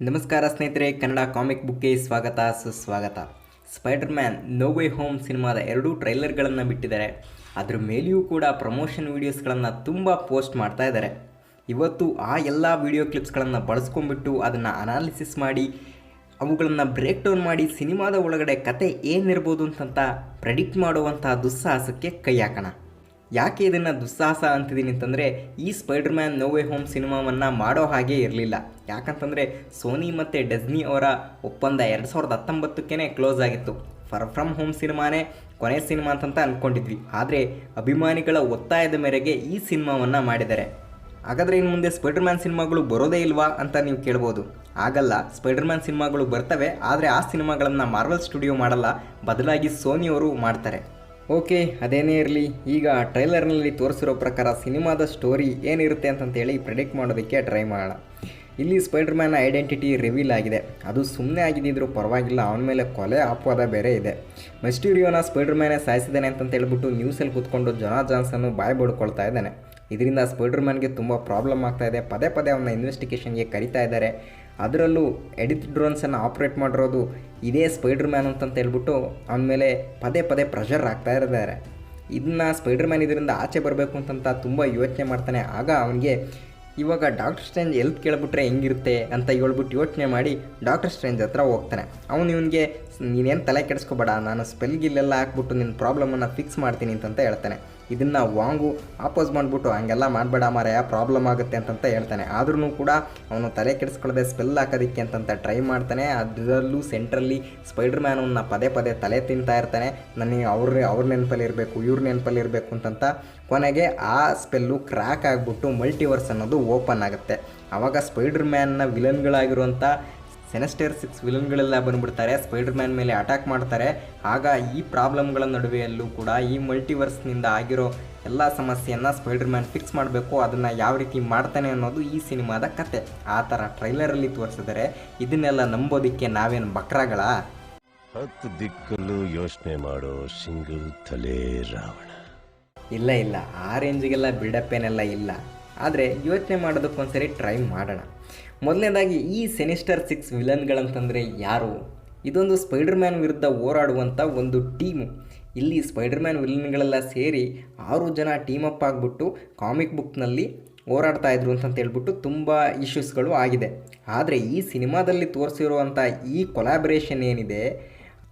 ನಮಸ್ಕಾರ ಸ್ನೇಹಿತರೆ, ಕನ್ನಡ ಕಾಮಿಕ್ ಬುಕ್ಗೆ ಸ್ವಾಗತ ಸುಸ್ವಾಗತ. Spider Man No Way Home ಸಿನಿಮಾದ 2 ಟ್ರೈಲರ್ಗಳನ್ನು ಬಿಟ್ಟಿದ್ದಾರೆ. ಅದ್ರ ಮೇಲೆಯೂ ಕೂಡ ಪ್ರಮೋಷನ್ ವೀಡಿಯೋಸ್ಗಳನ್ನು ತುಂಬ ಪೋಸ್ಟ್ ಮಾಡ್ತಾ ಇದ್ದಾರೆ. ಇವತ್ತು ಆ ಎಲ್ಲ ವೀಡಿಯೋ ಕ್ಲಿಪ್ಸ್ಗಳನ್ನು ಬಳಸ್ಕೊಂಡ್ಬಿಟ್ಟು ಅದನ್ನು ಅನಾಲಿಸಿಸ್ ಮಾಡಿ ಅವುಗಳನ್ನು ಬ್ರೇಕ್ ಡೌನ್ ಮಾಡಿ ಸಿನಿಮಾದ ಒಳಗಡೆ ಕತೆ ಏನಿರ್ಬೋದು ಅಂತಂತ ಪ್ರೆಡಿಕ್ಟ್ ಮಾಡುವಂಥ ದುಸ್ಸಾಹಸಕ್ಕೆ ಕೈ ಹಾಕೋಣ. ಯಾಕೆ ಇದನ್ನು ದುಸ್ಸಾಹಸ ಅಂತಿದ್ದೀನಿ ಅಂತಂದರೆ, ಈ Spider Man No Way Home ಸಿನಿಮಾವನ್ನು ಮಾಡೋ ಹಾಗೆ ಇರಲಿಲ್ಲ. ಯಾಕಂತಂದರೆ ಸೋನಿ ಮತ್ತು ಡಿಸ್ನಿ ಅವರ ಒಪ್ಪಂದ 2019ಕ್ಕೇ ಕ್ಲೋಸ್ ಆಗಿತ್ತು. ಫಾರ್ ಫ್ರಮ್ ಹೋಮ್ ಸಿನಿಮಾನೇ ಕೊನೆ ಸಿನಿಮಾ ಅಂತಂತ ಅಂದ್ಕೊಂಡಿದ್ವಿ. ಆದರೆ ಅಭಿಮಾನಿಗಳ ಒತ್ತಾಯದ ಮೇರೆಗೆ ಈ ಸಿನಿಮಾವನ್ನು ಮಾಡಿದ್ದಾರೆ. ಹಾಗಾದರೆ ಇನ್ನು ಮುಂದೆ ಸ್ಪೈಡರ್ ಮ್ಯಾನ್ ಸಿನಿಮಾಗಳು ಬರೋದೇ ಇಲ್ವಾ ಅಂತ ನೀವು ಕೇಳ್ಬೋದು. ಆಗಲ್ಲ, ಸ್ಪೈಡರ್ ಮ್ಯಾನ್ ಸಿನಿಮಾಗಳು ಬರ್ತವೆ, ಆದರೆ ಆ ಸಿನಿಮಾಗಳನ್ನು ಮಾರ್ವೆಲ್ ಸ್ಟುಡಿಯೋ ಮಾಡಲ್ಲ, ಬದಲಾಗಿ ಸೋನಿಯವರು ಮಾಡ್ತಾರೆ. ಓಕೆ, ಅದೇನೇ ಇರಲಿ, ಈಗ ಟ್ರೈಲರ್ನಲ್ಲಿ ತೋರಿಸಿರೋ ಪ್ರಕಾರ ಸಿನಿಮಾದ ಸ್ಟೋರಿ ಏನಿರುತ್ತೆ ಅಂತಂತೇಳಿ ಪ್ರೆಡಿಕ್ಟ್ ಮಾಡೋದಕ್ಕೆ ಟ್ರೈ ಮಾಡೋಣ. ಇಲ್ಲಿ ಸ್ಪೈಡರ್ ಮ್ಯಾನ್ ಐಡೆಂಟಿಟಿ ರಿವೀಲ್ ಆಗಿದೆ. ಅದು ಸುಮ್ಮನೆ ಆಗಿದ್ದರೂ ಪರವಾಗಿಲ್ಲ, ಅವನ ಮೇಲೆ ಕೊಲೆ ಅಪವಾದ ಬೇರೆ ಇದೆ. ಮಿಸ್ಟೀರಿಯೋನ ಸ್ಪೈಡರ್ ಮ್ಯಾನೇ ಸಾಯಿಸಿದ್ದಾನೆ ಅಂತಂತ ಹೇಳ್ಬಿಟ್ಟು ನ್ಯೂಸಲ್ಲಿ ಕೂತ್ಕೊಂಡು ಜೊನಾ ಜಾನ್ಸನ್ನು ಬಾಯಿ ಬಡ್ಕೊಳ್ತಾ ಇದ್ದಾನೆ. ಇದರಿಂದ ಸ್ಪೈಡರ್ ಮ್ಯಾನ್ಗೆ ತುಂಬ ಪ್ರಾಬ್ಲಮ್ ಆಗ್ತಾಯಿದೆ. ಪದೇ ಪದೇ ಅವನ ಇನ್ವೆಸ್ಟಿಗೇಷನ್ಗೆ ಕರಿತಾ ಇದ್ದಾರೆ. ಅದರಲ್ಲೂ ಎಡಿತ್ ಡ್ರೋನ್ಸನ್ನು ಆಪ್ರೇಟ್ ಮಾಡಿರೋದು ಇದೇ ಸ್ಪೈಡರ್ ಮ್ಯಾನ್ ಅಂತಂತ ಹೇಳ್ಬಿಟ್ಟು ಅವನ ಮೇಲೆ ಪದೇ ಪದೇ ಪ್ರೆಷರ್ ಆಗ್ತಾ ಇದ್ದಾರೆ. ಇದನ್ನು ಸ್ಪೈಡರ್ ಮ್ಯಾನ್ ಇದರಿಂದ ಆಚೆ ಬರಬೇಕು ಅಂತಂತ ತುಂಬ ಯೋಚನೆ ಮಾಡ್ತಾನೆ. ಆಗ ಅವನಿಗೆ ಇವಾಗ ಡಾಕ್ಟರ್ ಸ್ಟ್ರೇಂಜ್ ಎಲ್ಪ್ ಕೇಳ್ಬಿಟ್ರೆ ಹೆಂಗಿರುತ್ತೆ ಅಂತ ಹೇಳ್ಬಿಟ್ಟು ಯೋಚನೆ ಮಾಡಿ ಡಾಕ್ಟರ್ ಸ್ಟ್ರೇಂಜ್ ಹತ್ರ ಹೋಗ್ತಾನೆ. ಅವನು ಇವನಿಗೆ ನೀನೇನು ತಲೆ ಕೆಡಿಸ್ಕೋಬೇಡ, ನಾನು ಸ್ಪೆಲ್ಗಿಲ್ಲೆಲ್ಲ ಹಾಕ್ಬಿಟ್ಟು ನಿನ್ನ ಪ್ರಾಬ್ಲಮನ್ನು ಫಿಕ್ಸ್ ಮಾಡ್ತೀನಿ ಅಂತಂತ ಹೇಳ್ತಾನೆ. ಇದನ್ನು ವಾಂಗು ಆಪೋಸ್ ಮಾಡಿಬಿಟ್ಟು ಹಂಗೆಲ್ಲ ಮಾಡಬೇಡ ಮಾರಾಯ, ಪ್ರಾಬ್ಲಮ್ ಆಗುತ್ತೆ ಅಂತಂತ ಹೇಳ್ತಾನೆ. ಆದ್ರೂ ಕೂಡ ಅವನು ತಲೆ ಕೆಡಿಸ್ಕೊಳ್ಳದೆ ಸ್ಪೆಲ್ ಹಾಕೋದಕ್ಕೆ ಅಂತಂತ ಟ್ರೈ ಮಾಡ್ತಾನೆ. ಅದರಲ್ಲೂ ಸೆಂಟ್ರಲ್ಲಿ ಸ್ಪೈಡರ್ ಮ್ಯಾನ್ ಅವನ್ನ ಪದೇ ಪದೇ ತಲೆ ತಿಂತಾ ಇರ್ತಾನೆ. ನನಗೆ ಅವ್ರ ನೆನಪಲ್ಲಿ ಇರಬೇಕು, ಇವ್ರ ನೆನಪಲ್ಲಿ ಇರಬೇಕು ಅಂತಂತ. ಕೊನೆಗೆ ಆ ಸ್ಪೆಲ್ಲು ಕ್ರ್ಯಾಕ್ ಆಗಿಬಿಟ್ಟು ಮಲ್ಟಿವರ್ಸ್ ಅನ್ನೋದು ಓಪನ್ ಆಗುತ್ತೆ. ಆವಾಗ ಸ್ಪೈಡರ್ ಮ್ಯಾನ್ನ ವಿಲನ್ಗಳಾಗಿರುವಂಥ ಸಿನಿಸ್ಟರ್ 6 ವಿಲನ್ಗಳೆಲ್ಲ ಬಂದುಬಿಡ್ತಾರೆ, ಸ್ಪೈಡರ್ ಮ್ಯಾನ್ ಮೇಲೆ ಅಟ್ಯಾಕ್ ಮಾಡ್ತಾರೆ. ಆಗ ಈ ಪ್ರಾಬ್ಲಮ್ಗಳ ನಡುವೆಯಲ್ಲೂ ಕೂಡ ಈ ಮಲ್ಟಿವರ್ಸ್ನಿಂದ ಆಗಿರೋ ಎಲ್ಲ ಸಮಸ್ಯೆಯನ್ನು ಸ್ಪೈಡರ್ ಮ್ಯಾನ್ ಫಿಕ್ಸ್ ಮಾಡಬೇಕು. ಅದನ್ನು ಯಾವ ರೀತಿ ಮಾಡ್ತಾನೆ ಅನ್ನೋದು ಈ ಸಿನಿಮಾದ ಕತೆ. ಆ ಥರ ಟ್ರೈಲರಲ್ಲಿ ತೋರಿಸಿದರೆ ಇದನ್ನೆಲ್ಲ ನಂಬೋದಕ್ಕೆ ನಾವೇನು ಬಕ್ರಾಗಳ? 10 ದಿಕ್ಕಲ್ಲೂ ಯೋಚನೆ ಮಾಡೋ ಸಿಂಗಲ್ ತಲೆ ರಾವಣ. ಇಲ್ಲ, ಆ ರೇಂಜಿಗೆಲ್ಲ ಬಿಲ್ಡಪ್ ಏನೆಲ್ಲ ಇಲ್ಲ. ಆದರೆ ಯೋಚನೆ ಮಾಡೋದಕ್ಕೊಂದ್ಸರಿ ಟ್ರೈ ಮಾಡೋಣ. ಮೊದಲನೇದಾಗಿ ಈ ಸಿನಿಸ್ಟರ್ 6 ವಿಲನ್ಗಳಂತಂದರೆ ಯಾರು? ಇದೊಂದು ಸ್ಪೈಡರ್ ಮ್ಯಾನ್ ವಿರುದ್ಧ ಹೋರಾಡುವಂಥ ಒಂದು ಟೀಮು. ಇಲ್ಲಿ ಸ್ಪೈಡರ್ ಮ್ಯಾನ್ ವಿಲನ್ಗಳೆಲ್ಲ ಸೇರಿ 6 ಜನ ಟೀಮಪ್ ಆಗಿಬಿಟ್ಟು ಕಾಮಿಕ್ ಬುಕ್ನಲ್ಲಿ ಹೋರಾಡ್ತಾ ಇದ್ರು ಅಂತಂತ ಹೇಳ್ಬಿಟ್ಟು ತುಂಬ ಇಶ್ಯೂಸ್ಗಳು ಆಗಿದೆ. ಆದರೆ ಈ ಸಿನಿಮಾದಲ್ಲಿ ತೋರಿಸಿರುವಂಥ ಈ ಕೊಲಾಬ್ರೇಷನ್ ಏನಿದೆ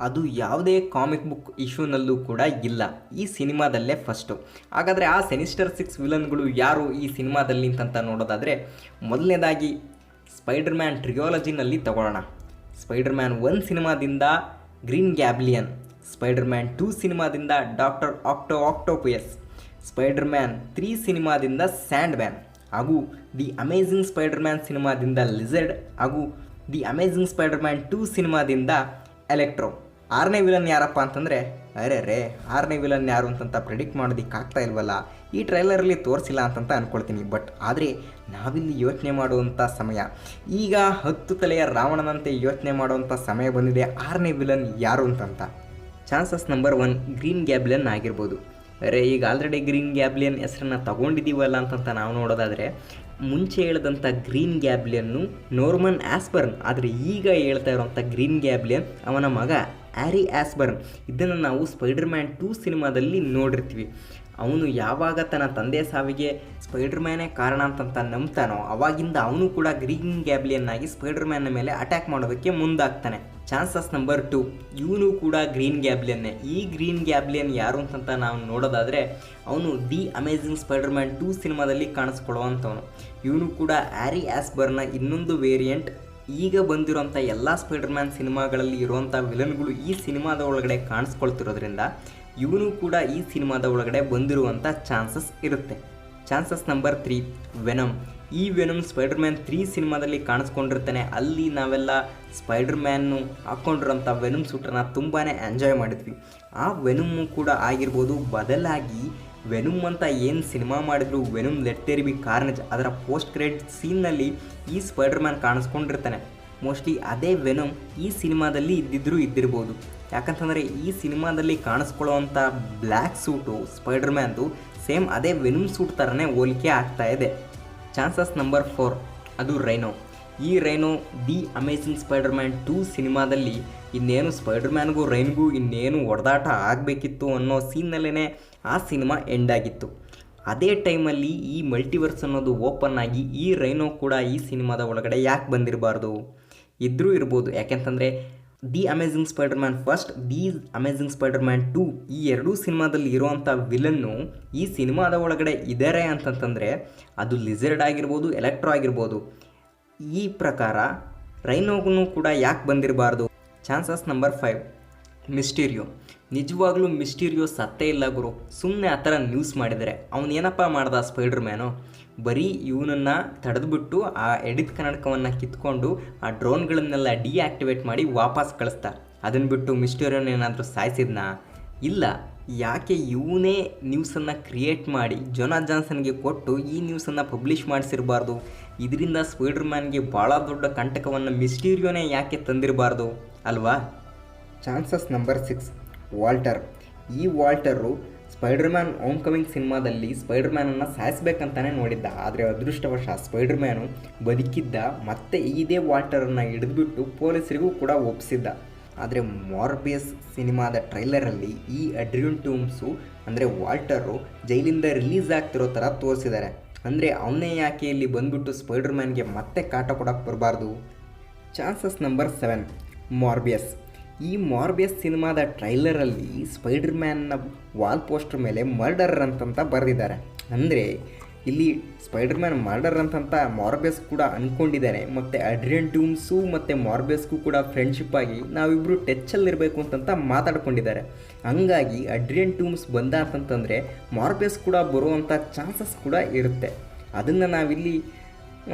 ಅದು ಯಾವುದೇ ಕಾಮಿಕ್ ಬುಕ್ ಇಶ್ಯೂನಲ್ಲೂ ಕೂಡ ಇಲ್ಲ, ಈ ಸಿನಿಮಾದಲ್ಲೇ ಫಸ್ಟು. ಹಾಗಾದರೆ ಆ ಸಿನಿಸ್ಟರ್ 6 ವಿಲನ್ಗಳು ಯಾರು ಈ ಸಿನಿಮಾದಲ್ಲಿ ಅಂತಂತ ನೋಡೋದಾದರೆ, ಮೊದಲನೇದಾಗಿ ಸ್ಪೈಡರ್ ಮ್ಯಾನ್ ಟ್ರಿಯಾಲಜಿನಲ್ಲಿ ತಗೊಳ್ಳೋಣ. ಸ್ಪೈಡರ್ ಮ್ಯಾನ್ 1 ಸಿನಿಮಾದಿಂದ ಗ್ರೀನ್ ಗ್ಯಾಬ್ಲಿಯನ್, ಸ್ಪೈಡರ್ ಮ್ಯಾನ್ 2 ಸಿನಿಮಾದಿಂದ ಡಾಕ್ಟರ್ ಆಕ್ಟೋಪಸ್, ಸ್ಪೈಡರ್ ಮ್ಯಾನ್ 3 ಸಿನಿಮಾದಿಂದ ಸ್ಯಾಂಡ್ ಮ್ಯಾನ್, ಹಾಗೂ ದಿ ಅಮೇಜಿಂಗ್ ಸ್ಪೈಡರ್ ಮ್ಯಾನ್ ಸಿನಿಮಾದಿಂದ ಲಿಝರ್ಡ್, ಹಾಗೂ ದಿ ಅಮೇಜಿಂಗ್ ಸ್ಪೈಡರ್ ಮ್ಯಾನ್ 2 ಸಿನಿಮಾದಿಂದ ಎಲೆಕ್ಟ್ರೋ. 6ನೇ ವಿಲನ್ ಯಾರಪ್ಪ ಅಂತಂದರೆ, ಅರೆ 6ನೇ ವಿಲನ್ ಯಾರು ಅಂತಂತ ಪ್ರೆಡಿಕ್ಟ್ ಮಾಡೋದಕ್ಕೆ ಆಗ್ತಾ ಇಲ್ವಲ್ಲ, ಈ ಟ್ರೈಲರಲ್ಲಿ ತೋರಿಸಿಲ್ಲ ಅಂತಂತ ಅಂದ್ಕೊಳ್ತೀನಿ. ಬಟ್ ಆದರೆ ನಾವಿಲ್ಲಿ ಯೋಚನೆ ಮಾಡುವಂಥ ಸಮಯ, ಈಗ 10 ತಲೆಯ ರಾವಣನಂತೆ ಯೋಚನೆ ಮಾಡುವಂಥ ಸಮಯ ಬಂದಿದೆ. 6ನೇ ವಿಲನ್ ಯಾರು ಅಂತಂತ ಚಾನ್ಸಸ್ ನಂಬರ್ 1 ಗ್ರೀನ್ ಗ್ಯಾಬ್ಲಿಯನ್ ಆಗಿರ್ಬೋದು. ಈಗ ಆಲ್ರೆಡಿ ಗ್ರೀನ್ ಗ್ಯಾಬ್ಲಿಯನ್ ಹೆಸರನ್ನು ತಗೊಂಡಿದ್ದೀವಲ್ಲ ಅಂತಂತ ನಾವು ನೋಡೋದಾದರೆ, ಮುಂಚೆ ಹೇಳಿದಂಥ ಗ್ರೀನ್ ಗ್ಯಾಬ್ಲಿಯನ್ನು ನೋರ್ಮನ್ ಆಸ್ಬರ್ನ್, ಆದರೆ ಈಗ ಹೇಳ್ತಾ ಇರೋಂಥ ಗ್ರೀನ್ ಗ್ಯಾಬ್ಲಿಯನ್ ಅವನ ಮಗ ಹ್ಯಾರಿ ಆಸ್ಬರ್ನ್. ಇದನ್ನು ನಾವು ಸ್ಪೈಡರ್ ಮ್ಯಾನ್ 2 ಸಿನಿಮಾದಲ್ಲಿ ನೋಡಿರ್ತೀವಿ. ಅವನು ಯಾವಾಗ ತನ್ನ ತಂದೆ ಸಾವಿಗೆ ಸ್ಪೈಡರ್ ಮ್ಯಾನೇ ಕಾರಣ ಅಂತಂತ ನಂಬ್ತಾನೋ ಅವಾಗಿಂದ ಅವನು ಕೂಡ ಗ್ರೀನ್ ಗ್ಯಾಬ್ಲಿಯನ್ ಆಗಿ ಸ್ಪೈಡರ್ ಮ್ಯಾನ್ನ ಮೇಲೆ ಅಟ್ಯಾಕ್ ಮಾಡೋದಕ್ಕೆ ಮುಂದಾಗ್ತಾನೆ. ಚಾನ್ಸಸ್ ನಂಬರ್ 2 ಇವನು ಕೂಡ ಗ್ರೀನ್ ಗ್ಯಾಬ್ಲಿಯನ್ನೇ. ಈ ಗ್ರೀನ್ ಗ್ಯಾಬ್ಲಿಯನ್ ಯಾರು ಅಂತಂತ ನಾವು ನೋಡೋದಾದರೆ, ಅವನು ದಿ ಅಮೇಜಿಂಗ್ ಸ್ಪೈಡರ್ ಮ್ಯಾನ್ 2 ಸಿನಿಮಾದಲ್ಲಿ ಕಾಣಿಸ್ಕೊಳ್ಳುವಂಥವನು. ಇವನು ಕೂಡ ಹ್ಯಾರಿ ಆಸ್ಬರ್ನ ಇನ್ನೊಂದು ವೇರಿಯಂಟ್. ಈಗ ಬಂದಿರೋಂಥ ಎಲ್ಲ ಸ್ಪೈಡರ್ ಮ್ಯಾನ್ ಸಿನಿಮಾಗಳಲ್ಲಿ ಇರುವಂಥ ವಿಲನ್ಗಳು ಈ ಸಿನಿಮಾದ ಒಳಗಡೆ ಕಾಣಿಸ್ಕೊಳ್ತಿರೋದ್ರಿಂದ ಇವನು ಕೂಡ ಈ ಸಿನಿಮಾದ ಒಳಗಡೆ ಬಂದಿರುವಂಥ ಚಾನ್ಸಸ್ ಇರುತ್ತೆ. Chances number 3 venom. ಈ ವೆನಮ್ ಸ್ಪೈಡರ್ ಮ್ಯಾನ್ 3 ಸಿನಿಮಾದಲ್ಲಿ ಕಾಣಿಸ್ಕೊಂಡಿರ್ತಾನೆ. ಅಲ್ಲಿ ನಾವೆಲ್ಲ ಸ್ಪೈಡರ್ ಮ್ಯಾನ್ನು ಹಾಕ್ಕೊಂಡಿರೋಂಥ ವೆನಮ್ ಸೂಟನ್ನು ತುಂಬಾ ಎಂಜಾಯ್ ಮಾಡಿದ್ವಿ. ಆ ವೆನಮ್ಮು ಕೂಡ ಆಗಿರ್ಬೋದು. ಬದಲಾಗಿ ವೆನಮ್ ಅಂತ ಏನು ಸಿನಿಮಾ ಮಾಡಿದ್ರು, ವೆನಮ್ ಲೆಟ್ ದೇರ್ ಬಿ ಕಾರ್ನೇಜ್, ಅದರ ಪೋಸ್ಟ್ ಕ್ರೆಡಿಟ್ ಸೀನ್ನಲ್ಲಿ ಈ ಸ್ಪೈಡರ್ ಮ್ಯಾನ್ ಕಾಣಿಸ್ಕೊಂಡಿರ್ತಾನೆ. ಮೋಸ್ಟ್ಲಿ ಅದೇ ವೆನಮ್ ಈ ಸಿನಿಮಾದಲ್ಲಿ ಇದ್ದಿರ್ಬೋದು. ಯಾಕಂತಂದರೆ ಈ ಸಿನಿಮಾದಲ್ಲಿ ಕಾಣಿಸ್ಕೊಳ್ಳುವಂಥ ಬ್ಲ್ಯಾಕ್ ಸೂಟು ಸ್ಪೈಡರ್ ಮ್ಯಾನ್ದು ಸೇಮ್ ಅದೇ ವೆನಮ್ ಸೂಟ್ ಥರನೇ ಹೋಲಿಕೆ ಆಗ್ತಾ ಇದೆ. ಚಾನ್ಸಸ್ ನಂಬರ್ 4 ಅದು ರೈನೋ. ಈ rhino the Amazing Spider Man 2 ಸಿನಿಮಾದಲ್ಲಿ ಇನ್ನೇನು ಸ್ಪೈಡರ್ ಮ್ಯಾನ್ಗೂ ರೈನ್ಗೂ ಇನ್ನೇನು ಹೊಡೆದಾಟ ಆಗಬೇಕಿತ್ತು ಅನ್ನೋ ಸೀನ್ನಲ್ಲೇ ಆ ಸಿನಿಮಾ ಎಂಡ್ ಆಗಿತ್ತು. ಅದೇ ಟೈಮಲ್ಲಿ ಈ ಮಲ್ಟಿವರ್ಸ್ ಅನ್ನೋದು ಓಪನ್ ಆಗಿ ಈ ರೈನೋ ಕೂಡ ಈ ಸಿನಿಮಾದ ಒಳಗಡೆ ಯಾಕೆ ಬಂದಿರಬಾರ್ದು? ಇದ್ರೂ ಇರ್ಬೋದು. ಯಾಕೆಂತಂದರೆ the Amazing Spider man first, the Amazing Spider Man 2 ಈ ಎರಡೂ ಸಿನಿಮಾದಲ್ಲಿ ಇರುವಂಥ ವಿಲನ್ನು ಈ ಸಿನಿಮಾದ ಒಳಗಡೆ ಇದ್ದಾರೆ ಅಂತಂತಂದರೆ ಅದು ಲಿಸರ್ಡ್ ಆಗಿರ್ಬೋದು, ಎಲೆಕ್ಟ್ರೋ ಆಗಿರ್ಬೋದು. ಈ ಪ್ರಕಾರ ರೈನೋಗೂ ಕೂಡ ಯಾಕೆ ಬಂದಿರಬಾರ್ದು? Chances number 5, ಮಿಸ್ಟೀರಿಯೋ. ನಿಜವಾಗ್ಲೂ ಮಿಸ್ಟೀರಿಯೋ ಸತ್ತೇ ಇಲ್ಲ ಗುರು. ಸುಮ್ಮನೆ ಆ ಥರ ನ್ಯೂಸ್ ಮಾಡಿದರೆ ಅವನೇನಪ್ಪ ಮಾಡ್ದ ಸ್ಪೈಡರ್ ಮ್ಯಾನು? ಬರೀ ಇವನನ್ನು ತಡೆದುಬಿಟ್ಟು ಆ ಎಡಿಟ್ ಕನ್ನಡಕವನ್ನು ಕಿತ್ಕೊಂಡು ಆ ಡ್ರೋನ್ಗಳನ್ನೆಲ್ಲ ಡಿಆಕ್ಟಿವೇಟ್ ಮಾಡಿ ವಾಪಸ್ ಕಳಿಸ್ತಾ. ಅದನ್ನು ಬಿಟ್ಟು ಮಿಸ್ಟೀರಿಯೋನ ಏನಾದರೂ ಸಾಯಿಸಿದ್ನಾ? ಇಲ್ಲ. ಯಾಕೆ ಇವನೇ ನ್ಯೂಸನ್ನು ಕ್ರಿಯೇಟ್ ಮಾಡಿ ಜೊನಾಥನ್ ಜಾನ್ಸನ್ಗೆ ಕೊಟ್ಟು ಈ ನ್ಯೂಸನ್ನು ಪಬ್ಲಿಷ್ ಮಾಡಿಸಿರಬಾರ್ದು? ಇದರಿಂದ ಸ್ಪೈಡರ್ ಮ್ಯಾನ್ಗೆ ಭಾಳ ದೊಡ್ಡ ಕಂಟಕವನ್ನು ಮಿಸ್ಟೀರಿಯೋನೇ ಯಾಕೆ ತಂದಿರಬಾರ್ದು ಅಲ್ವಾ? Chances number 6, Walter. ಈ ವಾಲ್ಟರು ಸ್ಪೈಡರ್ ಮ್ಯಾನ್ ಹೋಮ್ ಕಮಿಂಗ್ ಸಿನಿಮಾದಲ್ಲಿ ಸ್ಪೈಡರ್ ಮ್ಯಾನನ್ನು ಸಾಯಿಸ್ಬೇಕಂತಾನೆ ನೋಡಿದ್ದ. ಆದರೆ ಅದೃಷ್ಟವಶ ಸ್ಪೈಡರ್ ಮ್ಯಾನು ಬದುಕಿದ್ದ. ಮತ್ತೆ ಇದೇ ವಾಲ್ಟರನ್ನು ಹಿಡಿದ್ಬಿಟ್ಟು ಪೊಲೀಸರಿಗೂ ಕೂಡ ಒಪ್ಪಿಸಿದ್ದ. ಆದರೆ ಮಾರ್ಬಿಯಸ್ ಸಿನಿಮಾದ ಟ್ರೈಲರಲ್ಲಿ ಈ ಅಡ್ರಿಯನ್ ಟೂಮ್ಸು ಅಂದರೆ ವಾಲ್ಟರು ಜೈಲಿಂದ ರಿಲೀಸ್ ಆಗ್ತಿರೋ ಥರ ತೋರಿಸಿದ್ದಾರೆ. ಅಂದರೆ ಅವನೇ ಯಾಕೆ ಇಲ್ಲಿ ಬಂದುಬಿಟ್ಟು ಸ್ಪೈಡರ್ ಮ್ಯಾನ್ಗೆ ಮತ್ತೆ ಕಾಟ ಕೊಡೋಕ್ಕೆ ಬರಬಾರ್ದು? Chances number 7, ಮಾರ್ಬಿಯಸ್. ಈ ಮಾರ್ಬಿಯಸ್ ಸಿನಿಮಾದ ಟ್ರೈಲರಲ್ಲಿ ಸ್ಪೈಡರ್ ಮ್ಯಾನ್ನ ವಾಲ್ ಪೋಸ್ಟರ್ ಮೇಲೆ ಮರ್ಡರ್ ಅಂತಂತ ಬರೆದಿದ್ದಾರೆ. ಅಂದರೆ ಇಲ್ಲಿ ಸ್ಪೈಡರ್ ಮ್ಯಾನ್ ಮರ್ಡರ್ ಅಂತಂತ ಮಾರ್ಬಿಯಸ್ ಕೂಡ ಅಂದ್ಕೊಂಡಿದ್ದಾನೆ. ಮತ್ತು ಅಡ್ರಿಯನ್ ಟೂಮ್ಸು ಮತ್ತು ಮಾರ್ಬಿಯಸ್ಗೂ ಕೂಡ ಫ್ರೆಂಡ್ಶಿಪ್ ಆಗಿ ನಾವಿಬ್ಬರು ಟಚ್ಚಲ್ಲಿರಬೇಕು ಅಂತಂತ ಮಾತಾಡ್ಕೊಂಡಿದ್ದಾರೆ. ಹಂಗಾಗಿ ಅಡ್ರಿಯನ್ ಟೂಮ್ಸ್ ಬಂದ ಅಂತಂತಂದರೆ ಮಾರ್ಬಿಯಸ್ ಕೂಡ ಬರುವಂಥ ಚಾನ್ಸಸ್ ಕೂಡ ಇರುತ್ತೆ. ಅದನ್ನು ನಾವಿಲ್ಲಿ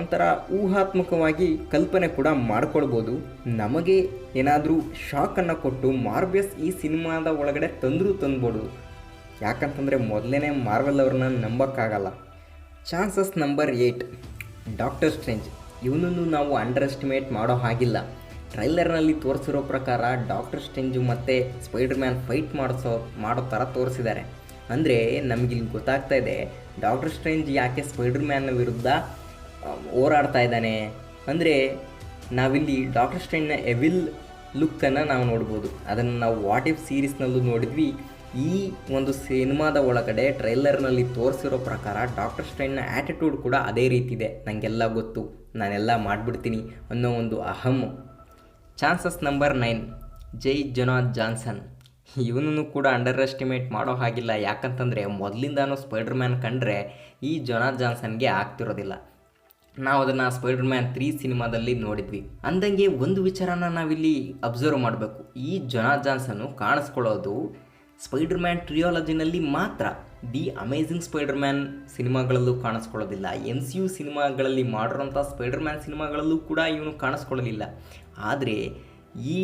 ಒಂಥರ ಊಹಾತ್ಮಕವಾಗಿ ಕಲ್ಪನೆ ಕೂಡ ಮಾಡ್ಕೊಳ್ಬೋದು. ನಮಗೆ ಏನಾದರೂ ಶಾಕನ್ನು ಕೊಟ್ಟು ಮಾರ್ಬಿಯಸ್ ಈ ಸಿನಿಮಾದ ಒಳಗಡೆ ತಂದ್ಬೋದು. ಯಾಕಂತಂದರೆ ಮೊದಲೇ ಮಾರ್ವೆಲ್ ಅವ್ರನ್ನ ನಂಬೋಕ್ಕಾಗಲ್ಲ. Chances number 8, Doctor Strange. ಇವನನ್ನು ನಾವು ಅಂಡರ್ ಎಸ್ಟಿಮೇಟ್ ಮಾಡೋ ಹಾಗಿಲ್ಲ. ಟ್ರೈಲರ್ನಲ್ಲಿ ತೋರಿಸಿರೋ ಪ್ರಕಾರ ಡಾಕ್ಟರ್ ಸ್ಟ್ರೇಂಜು ಮತ್ತು ಸ್ಪೈಡರ್ ಮ್ಯಾನ್ ಫೈಟ್ ಮಾಡೋ ಥರ ತೋರಿಸಿದ್ದಾರೆ. ಅಂದರೆ ನಮಗಿಲ್ಲಿ ಗೊತ್ತಾಗ್ತಾ ಇದೆ ಡಾಕ್ಟರ್ ಸ್ಟ್ರೇಂಜ್ ಯಾಕೆ ಸ್ಪೈಡರ್ ಮ್ಯಾನ್ನ ವಿರುದ್ಧ ಹೋರಾಡ್ತಾ ಇದ್ದಾನೆ. ಅಂದರೆ ನಾವಿಲ್ಲಿ ಡಾಕ್ಟರ್ ಸ್ಟ್ರೇಂಜ್ನ ಎವಿಲ್ ಲುಕ್ಕನ್ನು ನಾವು ನೋಡ್ಬೋದು. ಅದನ್ನು ನಾವು ವಾಟ್ ಇಫ್ ಸೀರೀಸ್ನಲ್ಲೂ ನೋಡಿದ್ವಿ. ಈ ಒಂದು ಸಿನಿಮಾದ ಒಳಗಡೆ ಟ್ರೈಲರ್ನಲ್ಲಿ ತೋರಿಸಿರೋ ಪ್ರಕಾರ ಡಾಕ್ಟರ್ ಸ್ಟ್ರೇಂಜ್ನ ಆ್ಯಟಿಟ್ಯೂಡ್ ಕೂಡ ಅದೇ ರೀತಿ ಇದೆ. ನನಗೆಲ್ಲ ಗೊತ್ತು, ನಾನೆಲ್ಲ ಮಾಡಿಬಿಡ್ತೀನಿ ಅನ್ನೋ ಒಂದು ಅಹಮ್ಮು. Chances number 9, Jonathan Johnson. ಇವನನ್ನು ಕೂಡ ಅಂಡರ್ ಎಸ್ಟಿಮೇಟ್ ಮಾಡೋ ಹಾಗಿಲ್ಲ. ಯಾಕಂತಂದರೆ ಮೊದಲಿಂದಾನು ಸ್ಪೈಡರ್ ಮ್ಯಾನ್ ಕಂಡ್ರೆ ಈ ಜೊನಾಥನ್ ಜಾನ್ಸನ್ಗೆ ಆಗ್ತಿರೋದಿಲ್ಲ. ನಾವು ಅದನ್ನು ಸ್ಪೈಡರ್ ಮ್ಯಾನ್ 3 ಸಿನಿಮಾದಲ್ಲಿ ನೋಡಿದ್ವಿ. ಅಂದಂಗೆ ಒಂದು ವಿಚಾರನ ನಾವಿಲ್ಲಿ ಅಬ್ಸರ್ವ್ ಮಾಡಬೇಕು. ಈ ಜೊನಾಥನ್ ಜಾನ್ಸನ್ನು ಕಾಣಿಸ್ಕೊಳ್ಳೋದು ಸ್ಪೈಡರ್ ಮ್ಯಾನ್ ಟ್ರಿಯಾಲಜಿನಲ್ಲಿ ಮಾತ್ರ. ದಿ ಅಮೇಜಿಂಗ್ ಸ್ಪೈಡರ್ ಮ್ಯಾನ್ ಸಿನಿಮಾಗಳಲ್ಲೂ ಕಾಣಿಸ್ಕೊಳ್ಳೋದಿಲ್ಲ. MCU ಸಿನಿಮಾಗಳಲ್ಲಿ ಮಾಡಿರೋಂಥ ಸ್ಪೈಡರ್ ಮ್ಯಾನ್ ಸಿನಿಮಾಗಳಲ್ಲೂ ಕೂಡ ಇವನು ಕಾಣಿಸ್ಕೊಳ್ಳಲಿಲ್ಲ. ಆದರೆ ಈ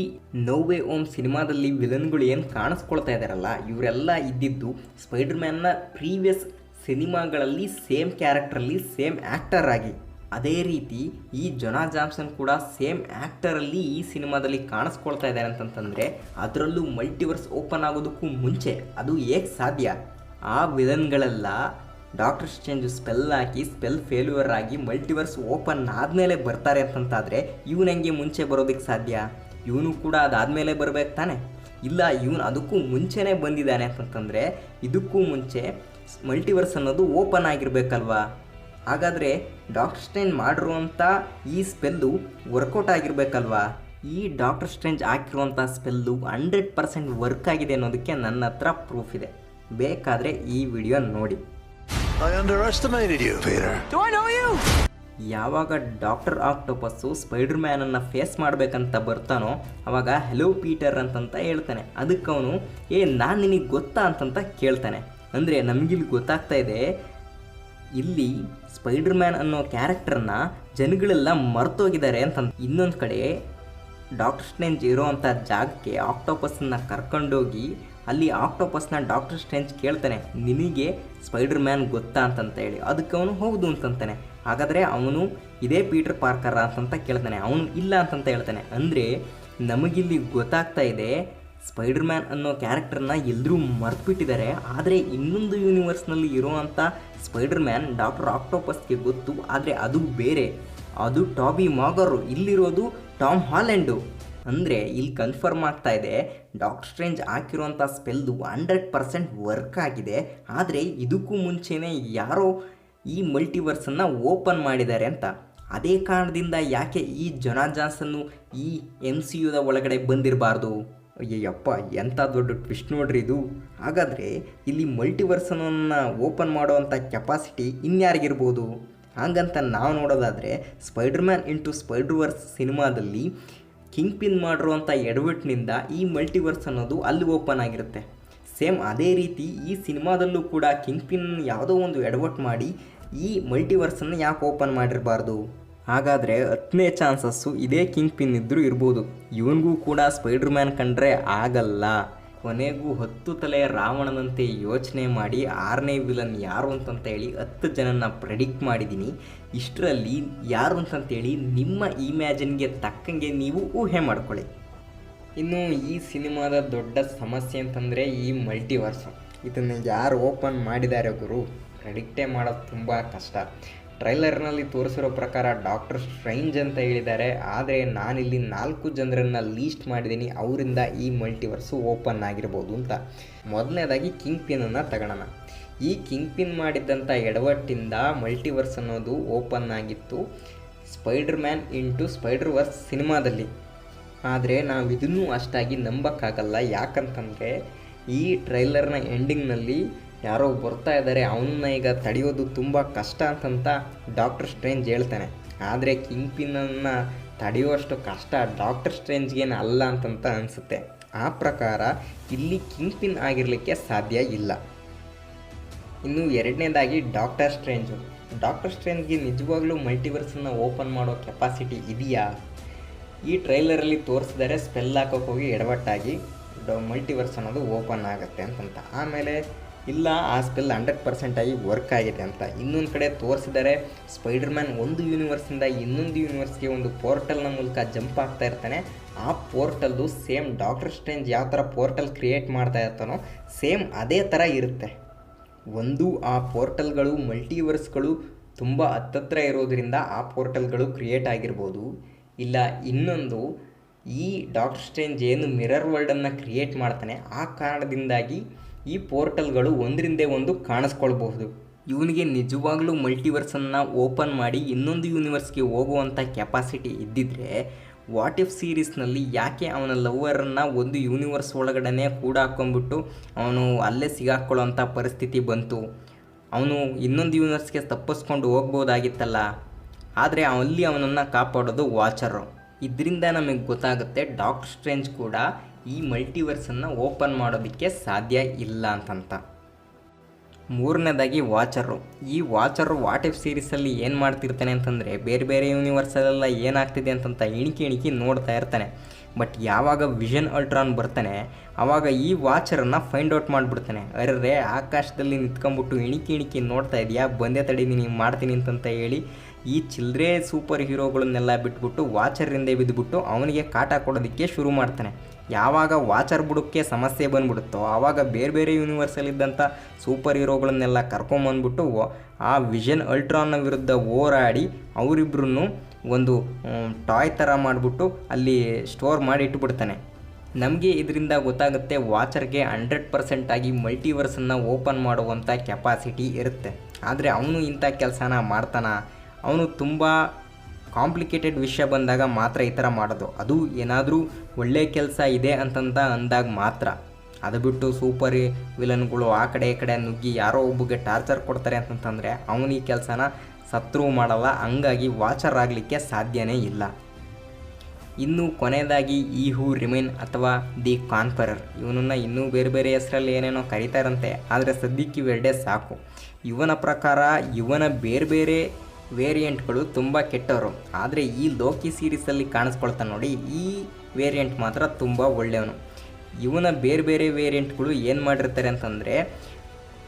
ನೋ ವೇ ಹೋಮ್ ಸಿನಿಮಾದಲ್ಲಿ ವಿಲನ್ಗಳು ಏನು ಕಾಣಿಸ್ಕೊಳ್ತಾ ಇದ್ದಾರಲ್ಲ, ಇವರೆಲ್ಲ ಇದ್ದಿದ್ದು ಸ್ಪೈಡರ್ ಮ್ಯಾನ್ನ ಪ್ರೀವಿಯಸ್ ಸಿನಿಮಾಗಳಲ್ಲಿ ಸೇಮ್ ಕ್ಯಾರೆಕ್ಟ್ರಲ್ಲಿ ಸೇಮ್ ಆ್ಯಕ್ಟರ್ ಆಗಿ. ಅದೇ ರೀತಿ ಈ ಜೊನಾಥನ್ ಜಾನ್ಸನ್ ಕೂಡ ಸೇಮ್ ಆ್ಯಕ್ಟರಲ್ಲಿ ಈ ಸಿನಿಮಾದಲ್ಲಿ ಕಾಣಿಸ್ಕೊಳ್ತಾ ಇದ್ದಾರೆ ಅಂತಂತಂದರೆ ಅದರಲ್ಲೂ ಮಲ್ಟಿವರ್ಸ್ ಓಪನ್ ಆಗೋದಕ್ಕೂ ಮುಂಚೆ ಅದು ಹೇಗೆ ಸಾಧ್ಯ? ಆ ವಿಲನ್ಗಳೆಲ್ಲ ಡಾಕ್ಟರ್ ಸ್ಟ್ರೇಂಜ್ ಸ್ಪೆಲ್ ಹಾಕಿ ಸ್ಪೆಲ್ ಫೇಲ್ಯೂರ್ ಆಗಿ ಮಲ್ಟಿವರ್ಸ್ ಓಪನ್ ಆದಮೇಲೆ ಬರ್ತಾರೆ ಅಂತಂತಾದರೆ ಇವನು ಹೆಂಗೆ ಮುಂಚೆ ಬರೋದಕ್ಕೆ ಸಾಧ್ಯ? ಇವನು ಕೂಡ ಅದಾದಮೇಲೆ ಬರಬೇಕು ತಾನೆ? ಇಲ್ಲ, ಇವನು ಅದಕ್ಕೂ ಮುಂಚೆನೇ ಬಂದಿದ್ದಾನೆ ಅಂತಂತಂದರೆ ಇದಕ್ಕೂ ಮುಂಚೆ ಮಲ್ಟಿವರ್ಸ್ ಅನ್ನೋದು ಓಪನ್ ಆಗಿರಬೇಕಲ್ವಾ? ಹಾಗಾದರೆ ಡಾಕ್ಟರ್ ಸ್ಟ್ರೇಂಜ್ ಮಾಡಿರುವಂಥ ಈ ಸ್ಪೆಲ್ಲು ವರ್ಕೌಟ್ ಆಗಿರಬೇಕಲ್ವಾ? ಈ ಡಾಕ್ಟರ್ ಸ್ಟ್ರೇಂಜ್ ಹಾಕಿರುವಂಥ ಸ್ಪೆಲ್ಲು 100% ವರ್ಕ್ ಆಗಿದೆ ಅನ್ನೋದಕ್ಕೆ ನನ್ನ ಹತ್ರ ಪ್ರೂಫ್ ಇದೆ. ಬೇಕಾದರೆ ಈ ವಿಡಿಯೋ ನೋಡಿ. ಯಾವಾಗ ಡಾಕ್ಟರ್ ಆಕ್ಟೋಪಸ್ಸು ಸ್ಪೈಡರ್ ಮ್ಯಾನನ್ನು ಫೇಸ್ ಮಾಡಬೇಕಂತ ಬರ್ತಾನೋ ಅವಾಗ ಹೆಲೋ ಪೀಟರ್ ಅಂತಂತ ಹೇಳ್ತಾನೆ. ಅದಕ್ಕೆ ಅವನು ನಾನು ನಿನಗೆ ಗೊತ್ತಾ ಅಂತಂತ ಕೇಳ್ತಾನೆ. ಅಂದರೆ ನಮಗಿಲ್ಲಿ ಗೊತ್ತಾಗ್ತಾ ಇದೆ ಇಲ್ಲಿ ಸ್ಪೈಡರ್ ಮ್ಯಾನ್ ಅನ್ನೋ ಕ್ಯಾರೆಕ್ಟರ್ನ ಜನಗಳೆಲ್ಲ ಮರ್ತೋಗಿದ್ದಾರೆ ಅಂತ. ಇನ್ನೊಂದು ಕಡೆ ಡಾಕ್ಟರ್ ಸ್ಟ್ರೇಂಜ್ ಇರೋವಂಥ ಜಾಗಕ್ಕೆ ಆಕ್ಟೋಪಸ್ಸನ್ನು ಕರ್ಕೊಂಡೋಗಿ ಅಲ್ಲಿ ಆಕ್ಟೋಪಸ್ನ ಡಾಕ್ಟರ್ ಸ್ಟ್ರೇಂಜ್ ಕೇಳ್ತಾನೆ, ನಿನಗೆ ಸ್ಪೈಡರ್ ಮ್ಯಾನ್ ಗೊತ್ತಾ ಅಂತಂತ ಹೇಳಿ. ಅದಕ್ಕೆ ಅವನು ಹೌದು ಅಂತಂತಾನೆ. ಹಾಗಾದರೆ ಅವನು ಇದೇ ಪೀಟರ್ ಪಾರ್ಕರ್ ಅಂತಂತ ಕೇಳ್ತಾನೆ. ಅವನು ಇಲ್ಲ ಅಂತಂತ ಹೇಳ್ತಾನೆ. ಅಂದರೆ ನಮಗಿಲ್ಲಿ ಗೊತ್ತಾಗ್ತಾ ಇದೆ ಸ್ಪೈಡರ್ ಮ್ಯಾನ್ ಅನ್ನೋ ಕ್ಯಾರೆಕ್ಟರ್ನ ಎಲ್ಲರೂ ಮರೆತುಬಿಟ್ಟಿದ್ದಾರೆ. ಆದರೆ ಇನ್ನೊಂದು ಯೂನಿವರ್ಸ್ನಲ್ಲಿ ಇರೋವಂಥ ಸ್ಪೈಡರ್ ಮ್ಯಾನ್ ಡಾಕ್ಟರ್ ಆಕ್ಟೋಪಸ್ಗೆ ಗೊತ್ತು. ಆದರೆ ಅದು ಬೇರೆ. ಅದು ಟಾಬಿ ಮಾಗರು, ಇಲ್ಲಿರೋದು ಟಾಮ್ ಹಾಲೆಂಡು. ಅಂದರೆ ಇಲ್ಲಿ ಕನ್ಫರ್ಮ್ ಆಗ್ತಾ ಇದೆ ಡಾಕ್ಟರ್ ಸ್ಟ್ರೇಂಜ್ ಹಾಕಿರುವಂಥ ಸ್ಪೆಲ್ದು 100% ವರ್ಕ್ ಆಗಿದೆ. ಆದರೆ ಇದಕ್ಕೂ ಮುಂಚೆನೇ ಯಾರೋ ಈ ಮಲ್ಟಿವರ್ಸನ್ನು ಓಪನ್ ಮಾಡಿದ್ದಾರೆ ಅಂತ. ಅದೇ ಕಾರಣದಿಂದ ಯಾಕೆ ಈ ಜೊನಾಥನ್ ಜಾನ್ಸನ್ನು ಈ MCUದ ಒಳಗಡೆ ಬಂದಿರಬಾರ್ದು? ಅಯ್ಯಪ್ಪ, ಎಂಥ ದೊಡ್ಡ ಟ್ವಿಸ್ಟ್ ನೋಡ್ರಿ ಇದು. ಹಾಗಾದರೆ ಇಲ್ಲಿ ಮಲ್ಟಿವರ್ಸನ್ನು ಓಪನ್ ಮಾಡೋವಂಥ ಕೆಪಾಸಿಟಿ ಇನ್ಯಾರಿಗಿರ್ಬೋದು? ಹಾಗಂತ ನಾವು ನೋಡೋದಾದರೆ ಸ್ಪೈಡರ್-ಮ್ಯಾನ್ ಇಂಟು ಸ್ಪೈಡರ್-ವರ್ಸ್ ಸಿನಿಮಾದಲ್ಲಿ ಕಿಂಗ್ ಪಿನ್ ಮಾಡಿರುವಂಥ ಎಡವಟ್ಟಿನಿಂದ ಈ ಮಲ್ಟಿವರ್ಸ್ ಅನ್ನೋದು ಅಲ್ಲಿ ಓಪನ್ ಆಗಿರುತ್ತೆ. ಸೇಮ್ ಅದೇ ರೀತಿ ಈ ಸಿನಿಮಾದಲ್ಲೂ ಕೂಡ ಕಿಂಗ್ ಪಿನ್ ಯಾವುದೋ ಒಂದು ಎಡವಟ್ಟು ಮಾಡಿ ಈ ಮಲ್ಟಿವರ್ಸನ್ನು ಯಾಕೆ ಓಪನ್ ಮಾಡಿರಬಾರ್ದು? ಹಾಗಾದರೆ 10ನೇ ಚಾನ್ಸಸ್ಸು ಇದೇ ಕಿಂಗ್ ಪಿನ್ ಇದ್ದರೂ ಇರ್ಬೋದು. ಇವನಿಗೂ ಕೂಡ ಸ್ಪೈಡರ್-ಮ್ಯಾನ್ ಕಂಡ್ರೆ ಆಗಲ್ಲ. ಕೊನೆಗೂ 10 ತಲೆಯ ರಾವಣನಂತೆ ಯೋಚನೆ ಮಾಡಿ 6ನೇ ವಿಲನ್ ಯಾರು ಅಂತಂತೇಳಿ 10 ಜನನ ಪ್ರೆಡಿಕ್ಟ್ ಮಾಡಿದ್ದೀನಿ. ಇಷ್ಟರಲ್ಲಿ ಯಾರು ಅಂತಂತೇಳಿ ನಿಮ್ಮ ಇಮ್ಯಾಜಿನ್ಗೆ ತಕ್ಕಂಗೆ ನೀವು ಊಹೆ ಮಾಡ್ಕೊಳ್ಳಿ. ಇನ್ನು ಈ ಸಿನಿಮಾದ ದೊಡ್ಡ ಸಮಸ್ಯೆ ಅಂತಂದರೆ ಈ ಮಲ್ಟಿವರ್ಸು. ಇದನ್ನು ಯಾರು ಓಪನ್ ಮಾಡಿದ್ದಾರೆ ಗುರು? ಪ್ರೆಡಿಕ್ಟೇ ಮಾಡೋದು ತುಂಬ ಕಷ್ಟ. ಟ್ರೈಲರ್ನಲ್ಲಿ ತೋರಿಸಿರೋ ಪ್ರಕಾರ ಡಾಕ್ಟರ್ ಸ್ಟ್ರೇಂಜ್ ಅಂತ ಹೇಳಿದ್ದಾರೆ. ಆದರೆ ನಾನಿಲ್ಲಿ 4 ಜನರನ್ನು ಲೀಸ್ಟ್ ಮಾಡಿದ್ದೀನಿ, ಅವರಿಂದ ಈ ಮಲ್ಟಿವರ್ಸು ಓಪನ್ ಆಗಿರ್ಬೋದು ಅಂತ. ಮೊದಲನೇದಾಗಿ ಕಿಂಗ್ ಪಿನ್ನನ್ನು ತಗೊಳ್ಳೋಣ. ಈ ಕಿಂಗ್ ಪಿನ್ ಮಾಡಿದ್ದಂಥ ಎಡವಟ್ಟಿಂದ ಮಲ್ಟಿವರ್ಸ್ ಅನ್ನೋದು ಓಪನ್ ಆಗಿತ್ತು ಸ್ಪೈಡರ್-ಮ್ಯಾನ್ ಇಂಟು ಸ್ಪೈಡರ್-ವರ್ಸ್ ಸಿನಿಮಾದಲ್ಲಿ. ಆದರೆ ನಾವು ಇದನ್ನೂ ಅಷ್ಟಾಗಿ ನಂಬೋಕ್ಕಾಗಲ್ಲ. ಯಾಕಂತಂದರೆ ಈ ಟ್ರೈಲರ್ನ ಎಂಡಿಂಗ್ನಲ್ಲಿ ಯಾರೋ ಬರ್ತಾ ಇದ್ದಾರೆ, ಅವನ್ನ ಈಗ ತಡೆಯೋದು ತುಂಬ ಕಷ್ಟ ಅಂತಂತ ಡಾಕ್ಟರ್ ಸ್ಟ್ರೇಂಜ್ ಹೇಳ್ತಾನೆ. ಆದರೆ ಕಿಂಗ್ ಪಿನ್ನನ್ನು ತಡೆಯುವಷ್ಟು ಕಷ್ಟ ಡಾಕ್ಟರ್ ಸ್ಟ್ರೇಂಜ್ಗೇನು ಅಲ್ಲ ಅಂತಂತ ಅನಿಸುತ್ತೆ. ಆ ಪ್ರಕಾರ ಇಲ್ಲಿ ಕಿಂಗ್ ಪಿನ್ ಆಗಿರಲಿಕ್ಕೆ ಸಾಧ್ಯ ಇಲ್ಲ. ಇನ್ನು ಎರಡನೇದಾಗಿ ಡಾಕ್ಟರ್ ಸ್ಟ್ರೇಂಜು. ಡಾಕ್ಟರ್ ಸ್ಟ್ರೇಂಜ್ಗೆ ನಿಜವಾಗ್ಲೂ ಮಲ್ಟಿವರ್ಸನ್ನು ಓಪನ್ ಮಾಡೋ ಕೆಪಾಸಿಟಿ ಇದೆಯಾ? ಈ ಟ್ರೈಲರಲ್ಲಿ ತೋರಿಸಿದರೆ ಸ್ಪೆಲ್ ಹಾಕೋಕೆ ಹೋಗಿ ಎಡವಟ್ಟಾಗಿ ಮಲ್ಟಿವರ್ಸ್ ಅನ್ನೋದು ಓಪನ್ ಆಗುತ್ತೆ ಅಂತಂತ. ಆಮೇಲೆ ಇಲ್ಲ, ಆ ಸ್ಪೆಲ್ 100% ಆಗಿ ವರ್ಕ್ ಆಗಿದೆ ಅಂತ. ಇನ್ನೊಂದು ಕಡೆ ತೋರಿಸಿದರೆ ಸ್ಪೈಡರ್-ಮ್ಯಾನ್ ಒಂದು ಯೂನಿವರ್ಸಿಂದ ಇನ್ನೊಂದು ಯೂನಿವರ್ಸ್ಗೆ ಒಂದು ಪೋರ್ಟಲ್ನ ಮೂಲಕ ಜಂಪ್ ಆಗ್ತಾ ಇರ್ತಾನೆ. ಆ ಪೋರ್ಟಲ್ದು ಸೇಮ್ ಡಾಕ್ಟರ್ ಸ್ಟ್ರೇಂಜ್ ಯಾವ ಥರ ಪೋರ್ಟಲ್ ಕ್ರಿಯೇಟ್ ಮಾಡ್ತಾ ಇರ್ತಾನೋ ಸೇಮ್ ಅದೇ ಥರ ಇರುತ್ತೆ. ಒಂದು ಆ ಪೋರ್ಟಲ್ಗಳು ಮಲ್ಟಿವರ್ಸ್ಗಳು ತುಂಬ ಹತ್ತತ್ರ ಇರೋದರಿಂದ ಆ ಪೋರ್ಟಲ್ಗಳು ಕ್ರಿಯೇಟ್ ಆಗಿರ್ಬೋದು. ಇಲ್ಲ ಇನ್ನೊಂದು ಈ ಡಾಕ್ಟರ್ ಸ್ಟ್ರೇಂಜ್ ಏನು ಮಿರರ್ ವರ್ಲ್ಡನ್ನು ಕ್ರಿಯೇಟ್ ಮಾಡ್ತಾನೆ ಆ ಕಾರಣದಿಂದಾಗಿ ಈ ಪೋರ್ಟಲ್ಗಳು ಒಂದರಿಂದೇ ಒಂದು ಕಾಣಿಸ್ಕೊಳ್ಬಹುದು. ಇವನಿಗೆ ನಿಜವಾಗ್ಲೂ ಮಲ್ಟಿವರ್ಸನ್ನು ಓಪನ್ ಮಾಡಿ ಇನ್ನೊಂದು ಯೂನಿವರ್ಸ್ಗೆ ಹೋಗುವಂಥ ಕೆಪಾಸಿಟಿ ಇದ್ದಿದ್ದರೆ ವಾಟ್ ಇಫ್ ಸೀರೀಸ್ನಲ್ಲಿ ಯಾಕೆ ಅವನ ಲವ್ವರನ್ನು ಒಂದು ಯೂನಿವರ್ಸ್ ಒಳಗಡೆ ಕೂಡ ಹಾಕ್ಕೊಂಡ್ಬಿಟ್ಟು ಅವನು ಅಲ್ಲೇ ಸಿಗಾಕೊಳ್ಳೋಂಥ ಪರಿಸ್ಥಿತಿ ಬಂತು? ಅವನು ಇನ್ನೊಂದು ಯೂನಿವರ್ಸ್ಗೆ ತಪ್ಪಿಸ್ಕೊಂಡು ಹೋಗ್ಬೋದಾಗಿತ್ತಲ್ಲ. ಆದರೆ ಅಲ್ಲಿ ಅವನನ್ನು ಕಾಪಾಡೋದು ವಾಚರು. ಇದರಿಂದ ನಮಗೆ ಗೊತ್ತಾಗುತ್ತೆ ಡಾಕ್ಟರ್ ಸ್ಟ್ರೇಂಜ್ ಕೂಡ ಈ ಮಲ್ಟಿವರ್ಸನ್ನು ಓಪನ್ ಮಾಡೋದಕ್ಕೆ ಸಾಧ್ಯ ಇಲ್ಲ ಅಂತಂತ. ಮೂರನೇದಾಗಿ ವಾಚರು. ಈ ವಾಚರು ವಾಟ್ ಇಫ್ ಸೀರೀಸಲ್ಲಿ ಏನು ಮಾಡ್ತಿರ್ತಾನೆ ಅಂತಂದರೆ ಬೇರೆ ಬೇರೆ ಯೂನಿವರ್ಸಲ್ಲೆಲ್ಲ ಏನಾಗ್ತಿದೆ ಅಂತಂತ ಇಣಿಕಿ ನೋಡ್ತಾ ಇರ್ತಾನೆ. ಬಟ್ ಯಾವಾಗ ವಿಷನ್ ಅಲ್ಟ್ರಾನ್ ಬರ್ತಾನೆ ಆವಾಗ ಈ ವಾಚರನ್ನು ಫೈಂಡ್ ಔಟ್ ಮಾಡಿಬಿಡ್ತಾನೆ. ಅರೆ ಆಕಾಶದಲ್ಲಿ ನಿಂತ್ಕೊಂಡ್ಬಿಟ್ಟು ಇಣಿಕಿ ನೋಡ್ತಾ ಇದೆಯಾ, ಬಂದೇ ತಡೀನಿ ಮಾಡ್ತೀನಿ ಅಂತಂತ ಹೇಳಿ ಈ ಚಿಲ್ಲರೆ ಸೂಪರ್ ಹೀರೋಗಳನ್ನೆಲ್ಲ ಬಿಟ್ಬಿಟ್ಟು ವಾಚರಿಂದ ಬಿದ್ದುಬಿಟ್ಟು ಅವನಿಗೆ ಕಾಟ ಕೊಡೋದಕ್ಕೆ ಶುರು ಮಾಡ್ತಾನೆ. ಯಾವಾಗ ವಾಚರ್ ಬುಡಕ್ಕೆ ಸಮಸ್ಯೆ ಬಂದ್ಬಿಡುತ್ತೋ ಆವಾಗ ಬೇರೆ ಬೇರೆ ಯೂನಿವರ್ಸಲ್ಲಿದ್ದಂಥ ಸೂಪರ್ ಹೀರೋಗಳನ್ನೆಲ್ಲ ಕರ್ಕೊಂಬಂದ್ಬಿಟ್ಟು ಆ ವಿಷನ್ ಅಲ್ಟ್ರಾನ್ನ ವಿರುದ್ಧ ಹೋರಾಡಿ ಅವರಿಬ್ಬರನ್ನು ಒಂದು ಟಾಯ್ ಥರ ಮಾಡಿಬಿಟ್ಟು ಅಲ್ಲಿ ಸ್ಟೋರ್ ಮಾಡಿ ಇಟ್ಬಿಡ್ತಾನೆ. ನಮಗೆ ಇದರಿಂದ ಗೊತ್ತಾಗುತ್ತೆ ವಾಚರ್ಗೆ 100% ಆಗಿ ಮಲ್ಟಿವರ್ಸನ್ನು ಓಪನ್ ಮಾಡುವಂಥ ಕೆಪಾಸಿಟಿ ಇರುತ್ತೆ. ಆದರೆ ಅವನು ಇಂಥ ಕೆಲಸನ ಮಾಡ್ತಾನ? ಅವನು ತುಂಬ ಕಾಂಪ್ಲಿಕೇಟೆಡ್ ವಿಷಯ ಬಂದಾಗ ಮಾತ್ರ ಈ ಥರ ಮಾಡೋದು. ಅದು ಏನಾದರೂ ಒಳ್ಳೆಯ ಕೆಲಸ ಇದೆ ಅಂತಂತ ಅಂದಾಗ ಮಾತ್ರ. ಅದು ಬಿಟ್ಟು ಸೂಪರ್ ವಿಲನ್ಗಳು ಆ ಕಡೆ ಈ ಕಡೆ ನುಗ್ಗಿ ಯಾರೋ ಒಬ್ಬಗೆ ಟಾರ್ಚರ್ ಕೊಡ್ತಾರೆ ಅಂತಂತಂದರೆ ಅವನು ಈ ಕೆಲಸನ ಸತ್ರೂ ಮಾಡಲ್ಲ. ಹಂಗಾಗಿ ವಾಚರ್ ಆಗಲಿಕ್ಕೆ ಸಾಧ್ಯನೇ ಇಲ್ಲ. ಇನ್ನು ಕೊನೆಯದಾಗಿ ಈ ಹೂ ರಿಮೈನ್ ಅಥವಾ ದಿ ಕಾನ್ಫರರ್. ಇವನನ್ನು ಇನ್ನೂ ಬೇರೆ ಬೇರೆ ಹೆಸರಲ್ಲಿ ಏನೇನೋ ಕರೀತಾರಂತೆ, ಆದರೆ ಸದ್ಯಕ್ಕೆ ಇವೆರಡೇ ಸಾಕು. ಇವನ ಪ್ರಕಾರ ಇವನ ಬೇರೆ ಬೇರೆ ವೇರಿಯಂಟ್ಗಳು ತುಂಬ ಕೆಟ್ಟವರು. ಆದರೆ ಈ ಲೋಕಿ ಸೀರೀಸಲ್ಲಿ ಕಾಣಿಸ್ಕೊಳ್ತಾನೆ ನೋಡಿ, ಈ ವೇರಿಯಂಟ್ ಮಾತ್ರ ತುಂಬ ಒಳ್ಳೆಯವನು. ಇವನ ಬೇರೆ ಬೇರೆ ವೇರಿಯಂಟ್ಗಳು ಏನು ಮಾಡಿರ್ತಾರೆ ಅಂತಂದರೆ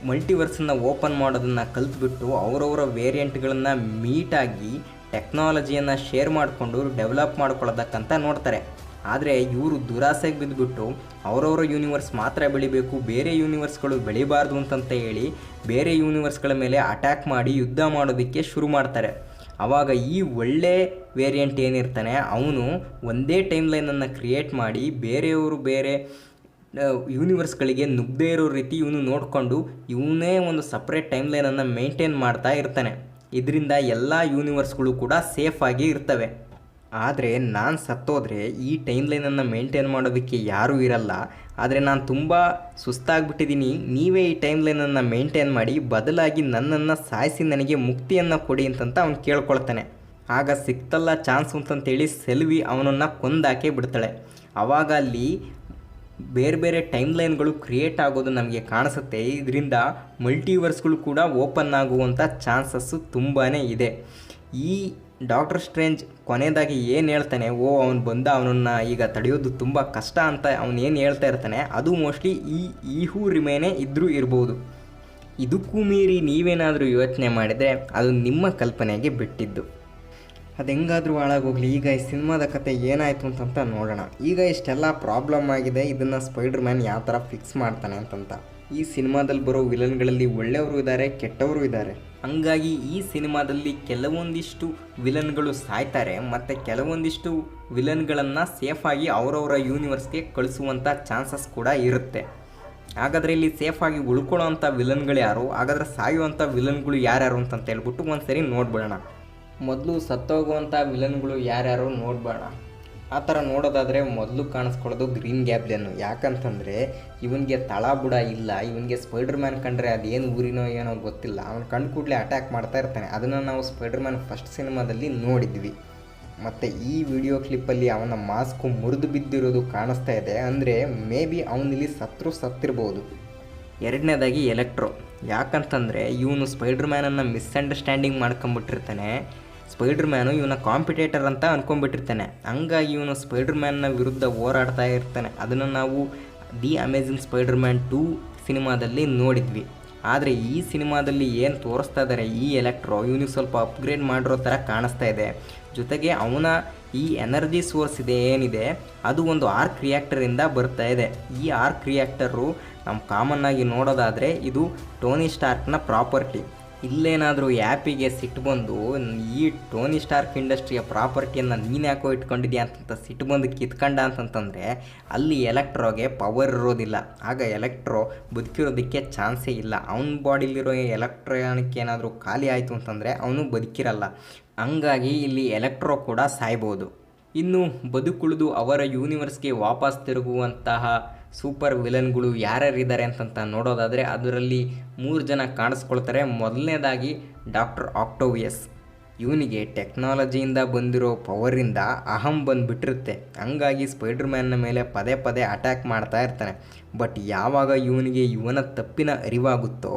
ಮಲ್ಟಿವರ್ಸನ್ನು ಓಪನ್ ಮಾಡೋದನ್ನು ಕಲ್ತ್ಬಿಟ್ಟು ಅವರವರ ವೇರಿಯಂಟ್ಗಳನ್ನು ಮೀಟಾಗಿ ಟೆಕ್ನಾಲಜಿಯನ್ನು ಶೇರ್ ಮಾಡಿಕೊಂಡು ಡೆವಲಪ್ ಮಾಡ್ಕೊಳ್ಳೋದಕ್ಕಂತ ನೋಡ್ತಾರೆ. ಆದರೆ ಇವರು ದುರಾಸೆಗೆ ಬಿದ್ದುಬಿಟ್ಟು ಅವರವರ ಯೂನಿವರ್ಸ್ ಮಾತ್ರ ಬೆಳಿಬೇಕು, ಬೇರೆ ಯೂನಿವರ್ಸ್ಗಳು ಬೆಳಿಬಾರ್ದು ಅಂತಂತ ಹೇಳಿ ಬೇರೆ ಯೂನಿವರ್ಸ್ಗಳ ಮೇಲೆ ಅಟ್ಯಾಕ್ ಮಾಡಿ ಯುದ್ಧ ಮಾಡೋದಕ್ಕೆ ಶುರು ಮಾಡ್ತಾರೆ. ಆವಾಗ ಈ ಒಳ್ಳೆ ವೇರಿಯಂಟ್ ಏನಿರ್ತಾನೆ ಅವನು ಒಂದೇ ಟೈಮ್ ಲೈನನ್ನು ಕ್ರಿಯೇಟ್ ಮಾಡಿ ಬೇರೆಯವರು ಬೇರೆ ಯೂನಿವರ್ಸ್ಗಳಿಗೆ ನುಗ್ಗದೇ ಇರೋ ರೀತಿ ಇವನು ನೋಡಿಕೊಂಡು ಇವನೇ ಒಂದು ಸಪ್ರೇಟ್ ಟೈಮ್ ಲೈನನ್ನು ಮೇಂಟೈನ್ ಮಾಡ್ತಾ ಇರ್ತಾನೆ. ಇದರಿಂದ ಎಲ್ಲ ಯೂನಿವರ್ಸ್ಗಳು ಕೂಡ ಸೇಫಾಗಿ ಇರ್ತವೆ. ಆದರೆ ನಾನು ಸತ್ತೋದ್ರೆ ಈ ಟೈಮ್ ಲೈನನ್ನು ಮೇಂಟೈನ್ ಮಾಡೋದಕ್ಕೆ ಯಾರೂ ಇರಲ್ಲ. ಆದರೆ ನಾನು ತುಂಬ ಸುಸ್ತಾಗ್ಬಿಟ್ಟಿದ್ದೀನಿ, ನೀವೇ ಈ ಟೈಮ್ ಲೈನನ್ನು ಮೇಂಟೈನ್ ಮಾಡಿ, ಬದಲಾಗಿ ನನ್ನನ್ನು ಸಾಯಿಸಿ ನನಗೆ ಮುಕ್ತಿಯನ್ನು ಕೊಡಿ ಅಂತಂತ ಅವ್ನು ಕೇಳ್ಕೊಳ್ತಾನೆ. ಆಗ ಸಿಕ್ತಲ್ಲ ಚಾನ್ಸ್ ಅಂತಂತೇಳಿ ಸೆಲ್ವಿ ಅವನನ್ನು ಕೊಂದಾಕೆ ಬಿಡ್ತಾಳೆ. ಆವಾಗ ಅಲ್ಲಿ ಬೇರೆ ಬೇರೆ ಟೈಮ್ ಲೈನ್ಗಳು ಕ್ರಿಯೇಟ್ ಆಗೋದು ನಮಗೆ ಕಾಣಿಸುತ್ತೆ. ಇದರಿಂದ ಮಲ್ಟಿವರ್ಸ್ಗಳು ಕೂಡ ಓಪನ್ ಆಗುವಂಥ ಚಾನ್ಸಸ್ಸು ತುಂಬಾ ಇದೆ. ಈ ಡಾಕ್ಟರ್ ಸ್ಟ್ರೇಂಜ್ ಕೊನೆಯದಾಗಿ ಏನು ಹೇಳ್ತಾನೆ, ಅವನು ಬಂದ ಅವನನ್ನು ಈಗ ತಡೆಯೋದು ತುಂಬ ಕಷ್ಟ ಅಂತ ಅವನು ಏನು ಹೇಳ್ತಾ ಇರ್ತಾನೆ, ಅದು ಮೋಸ್ಟ್ಲಿ ಈ ಹೂ ರಿಮೇನೇ ಇದ್ದರೂ ಇರ್ಬೋದು. ಇದಕ್ಕೂ ಮೀರಿ ನೀವೇನಾದರೂ ಯೋಚನೆ ಮಾಡಿದರೆ ಅದು ನಿಮ್ಮ ಕಲ್ಪನೆಗೆ ಬಿಟ್ಟಿದ್ದು. ಅದು ಹೆಂಗಾದರೂ ಹಾಳಾಗೋಗ್ಲಿ. ಈಗ ಈ ಸಿನಿಮಾದ ಕತೆ ಏನಾಯಿತು ಅಂತಂತ ನೋಡೋಣ. ಈಗ ಇಷ್ಟೆಲ್ಲ ಪ್ರಾಬ್ಲಮ್ ಆಗಿದೆ, ಇದನ್ನು ಸ್ಪೈಡರ್ ಮ್ಯಾನ್ ಯಾವ ಥರ ಫಿಕ್ಸ್ ಮಾಡ್ತಾನೆ ಅಂತಂತ. ಈ ಸಿನಿಮಾದಲ್ಲಿ ಬರೋ ವಿಲನ್ಗಳಲ್ಲಿ ಒಳ್ಳೆಯವರು ಇದ್ದಾರೆ, ಕೆಟ್ಟವರು ಇದ್ದಾರೆ. ಹಂಗಾಗಿ ಈ ಸಿನಿಮಾದಲ್ಲಿ ಕೆಲವೊಂದಿಷ್ಟು ವಿಲನ್ಗಳು ಸಾಯ್ತಾರೆ ಮತ್ತು ಕೆಲವೊಂದಿಷ್ಟು ವಿಲನ್ಗಳನ್ನು ಸೇಫಾಗಿ ಅವರವರ ಯೂನಿವರ್ಸ್ಗೆ ಕಳಿಸುವಂಥ ಚಾನ್ಸಸ್ ಕೂಡ ಇರುತ್ತೆ. ಹಾಗಾದರೆ ಇಲ್ಲಿ ಸೇಫಾಗಿ ಉಳ್ಕೊಳ್ಳೋ ಅಂಥ ವಿಲನ್ಗಳು ಯಾರು, ಹಾಗಾದರೆ ಸಾಯುವಂಥ ವಿಲನ್ಗಳು ಯಾರ್ಯಾರು ಅಂತಂತ ಹೇಳ್ಬಿಟ್ಟು ಒಂದು ಸರಿ ನೋಡ್ಬಿಡೋಣ. ಮೊದಲು ಸತ್ತೋಗುವಂಥ ವಿಲನ್ಗಳು ಯಾರ್ಯಾರು ನೋಡ್ಬೇಡ. ಆ ಥರ ನೋಡೋದಾದರೆ ಮೊದಲು ಕಾಣಿಸ್ಕೊಳ್ಳೋದು ಗ್ರೀನ್ ಗ್ಯಾಬ್ಲಿಯನ್ನು. ಯಾಕಂತಂದರೆ ಇವನಿಗೆ ತಳ ಬುಡ ಇಲ್ಲ, ಇವನಿಗೆ ಸ್ಪೈಡರ್ ಮ್ಯಾನ್ ಕಂಡ್ರೆ ಅದೇನು ಊರಿನೋ ಏನೋ ಗೊತ್ತಿಲ್ಲ, ಅವನು ಕಂಡು ಕೂಡಲೇ ಅಟ್ಯಾಕ್ ಮಾಡ್ತಾ ಇರ್ತಾನೆ. ಅದನ್ನು ನಾವು ಸ್ಪೈಡರ್ ಮ್ಯಾನ್ ಫಸ್ಟ್ ಸಿನಿಮಾದಲ್ಲಿ ನೋಡಿದ್ವಿ. ಮತ್ತು ಈ ವಿಡಿಯೋ ಕ್ಲಿಪ್ಪಲ್ಲಿ ಅವನ ಮಾಸ್ಕು ಮುರಿದು ಬಿದ್ದಿರೋದು ಕಾಣಿಸ್ತಾ ಇದೆ. ಅಂದರೆ ಮೇ ಬಿ ಅವನಿಲ್ಲಿ ಸತ್ತಿರ್ಬೋದು. ಎರಡನೇದಾಗಿ ಎಲೆಕ್ಟ್ರೋ. ಯಾಕಂತಂದರೆ ಇವನು ಸ್ಪೈಡರ್ ಮ್ಯಾನನ್ನು ಮಿಸ್ಅಂಡರ್ಸ್ಟ್ಯಾಂಡಿಂಗ್ ಮಾಡ್ಕೊಂಬಿಟ್ಟಿರ್ತಾನೆ. ಸ್ಪೈಡರ್ ಮ್ಯಾನು ಇವನ ಕಾಂಪಿಟೇಟರ್ ಅಂತ ಅಂದ್ಕೊಂಡ್ಬಿಟ್ಟಿರ್ತಾನೆ. ಹಂಗಾಗಿ ಇವನು ಸ್ಪೈಡರ್ ಮ್ಯಾನ್ನ ವಿರುದ್ಧ ಹೋರಾಡ್ತಾ ಇರ್ತಾನೆ. ಅದನ್ನು ನಾವು ದಿ ಅಮೇಜಿಂಗ್ ಸ್ಪೈಡರ್ ಮ್ಯಾನ್ 2 ಸಿನಿಮಾದಲ್ಲಿ ನೋಡಿದ್ವಿ. ಆದರೆ ಈ ಸಿನಿಮಾದಲ್ಲಿ ಏನು ತೋರಿಸ್ತಾ ಇದ್ದಾರೆ, ಈ ಎಲೆಕ್ಟ್ರೋ ಇವನಿಗೆ ಸ್ವಲ್ಪ ಅಪ್ಗ್ರೇಡ್ ಮಾಡಿರೋ ಥರ ಕಾಣಿಸ್ತಾ ಇದೆ. ಜೊತೆಗೆ ಅವನ ಈ ಎನರ್ಜಿ ಸೋರ್ಸ್ ಏನಿದೆ ಅದು ಒಂದು ಆರ್ಕ್ ರಿಯಾಕ್ಟರಿಂದ ಬರ್ತಾ ಇದೆ. ಈ ಆರ್ಕ್ ರಿಯಾಕ್ಟರು ನಮ್ಮ ಕಾಮನ್ನಾಗಿ ನೋಡೋದಾದರೆ ಇದು ಟೋನಿ ಸ್ಟಾರ್ಕ್ನ ಪ್ರಾಪರ್ಟಿ. ಇಲ್ಲೇನಾದರೂ ಆ್ಯಪಿಗೆ ಸಿಟ್ಟು ಬಂದು ಈ ಟೋನಿ ಸ್ಟಾರ್ಕ್ ಇಂಡಸ್ಟ್ರಿಯ ಪ್ರಾಪರ್ಟಿಯನ್ನು ನೀನು ಯಾಕೋ ಇಟ್ಕೊಂಡಿದ್ಯಾ ಅಂತಂತ ಸಿಟ್ಟು ಬಂದು ಕಿತ್ಕೊಂಡ ಅಂತಂತಂದರೆ ಅಲ್ಲಿ ಎಲೆಕ್ಟ್ರೋಗೆ ಪವರ್ ಇರೋದಿಲ್ಲ. ಆಗ ಎಲೆಕ್ಟ್ರೋ ಬದುಕಿರೋದಕ್ಕೆ ಚಾನ್ಸೇ ಇಲ್ಲ. ಅವನ ಬಾಡಿಲಿರೋ ಎಲೆಕ್ಟ್ರಾನಿಕ್ ಏನಾದರೂ ಖಾಲಿ ಆಯಿತು ಅಂತಂದರೆ ಅವನು ಬದುಕಿರಲ್ಲ. ಹಂಗಾಗಿ ಇಲ್ಲಿ ಎಲೆಕ್ಟ್ರೋ ಕೂಡ ಸಾಯ್ಬೋದು. ಇನ್ನು ಬದುಕುಳಿದು ಅವರ ಯೂನಿವರ್ಸ್ಗೆ ವಾಪಸ್ ತಿರುಗುವಂತಹ ಸೂಪರ್ ವಿಲನ್ಗಳು ಯಾರ್ಯಾರಿದ್ದಾರೆ ಅಂತಂತ ನೋಡೋದಾದರೆ ಅದರಲ್ಲಿ 3 ಜನ ಕಾಣಿಸ್ಕೊಳ್ತಾರೆ. ಮೊದಲನೇದಾಗಿ ಡಾಕ್ಟರ್ ಆಕ್ಟೋವಿಯಸ್. ಇವನಿಗೆ ಟೆಕ್ನಾಲಜಿಯಿಂದ ಬಂದಿರೋ ಪವರಿಂದ ಅಹಂ ಬಂದುಬಿಟ್ಟಿರುತ್ತೆ. ಹಂಗಾಗಿ ಸ್ಪೈಡರ್ ಮ್ಯಾನ್ನ ಮೇಲೆ ಪದೇ ಪದೇ ಅಟ್ಯಾಕ್ ಮಾಡ್ತಾ ಇರ್ತಾನೆ. ಬಟ್ ಯಾವಾಗ ಇವನಿಗೆ ಇವನ ತಪ್ಪಿನ ಅರಿವಾಗುತ್ತೋ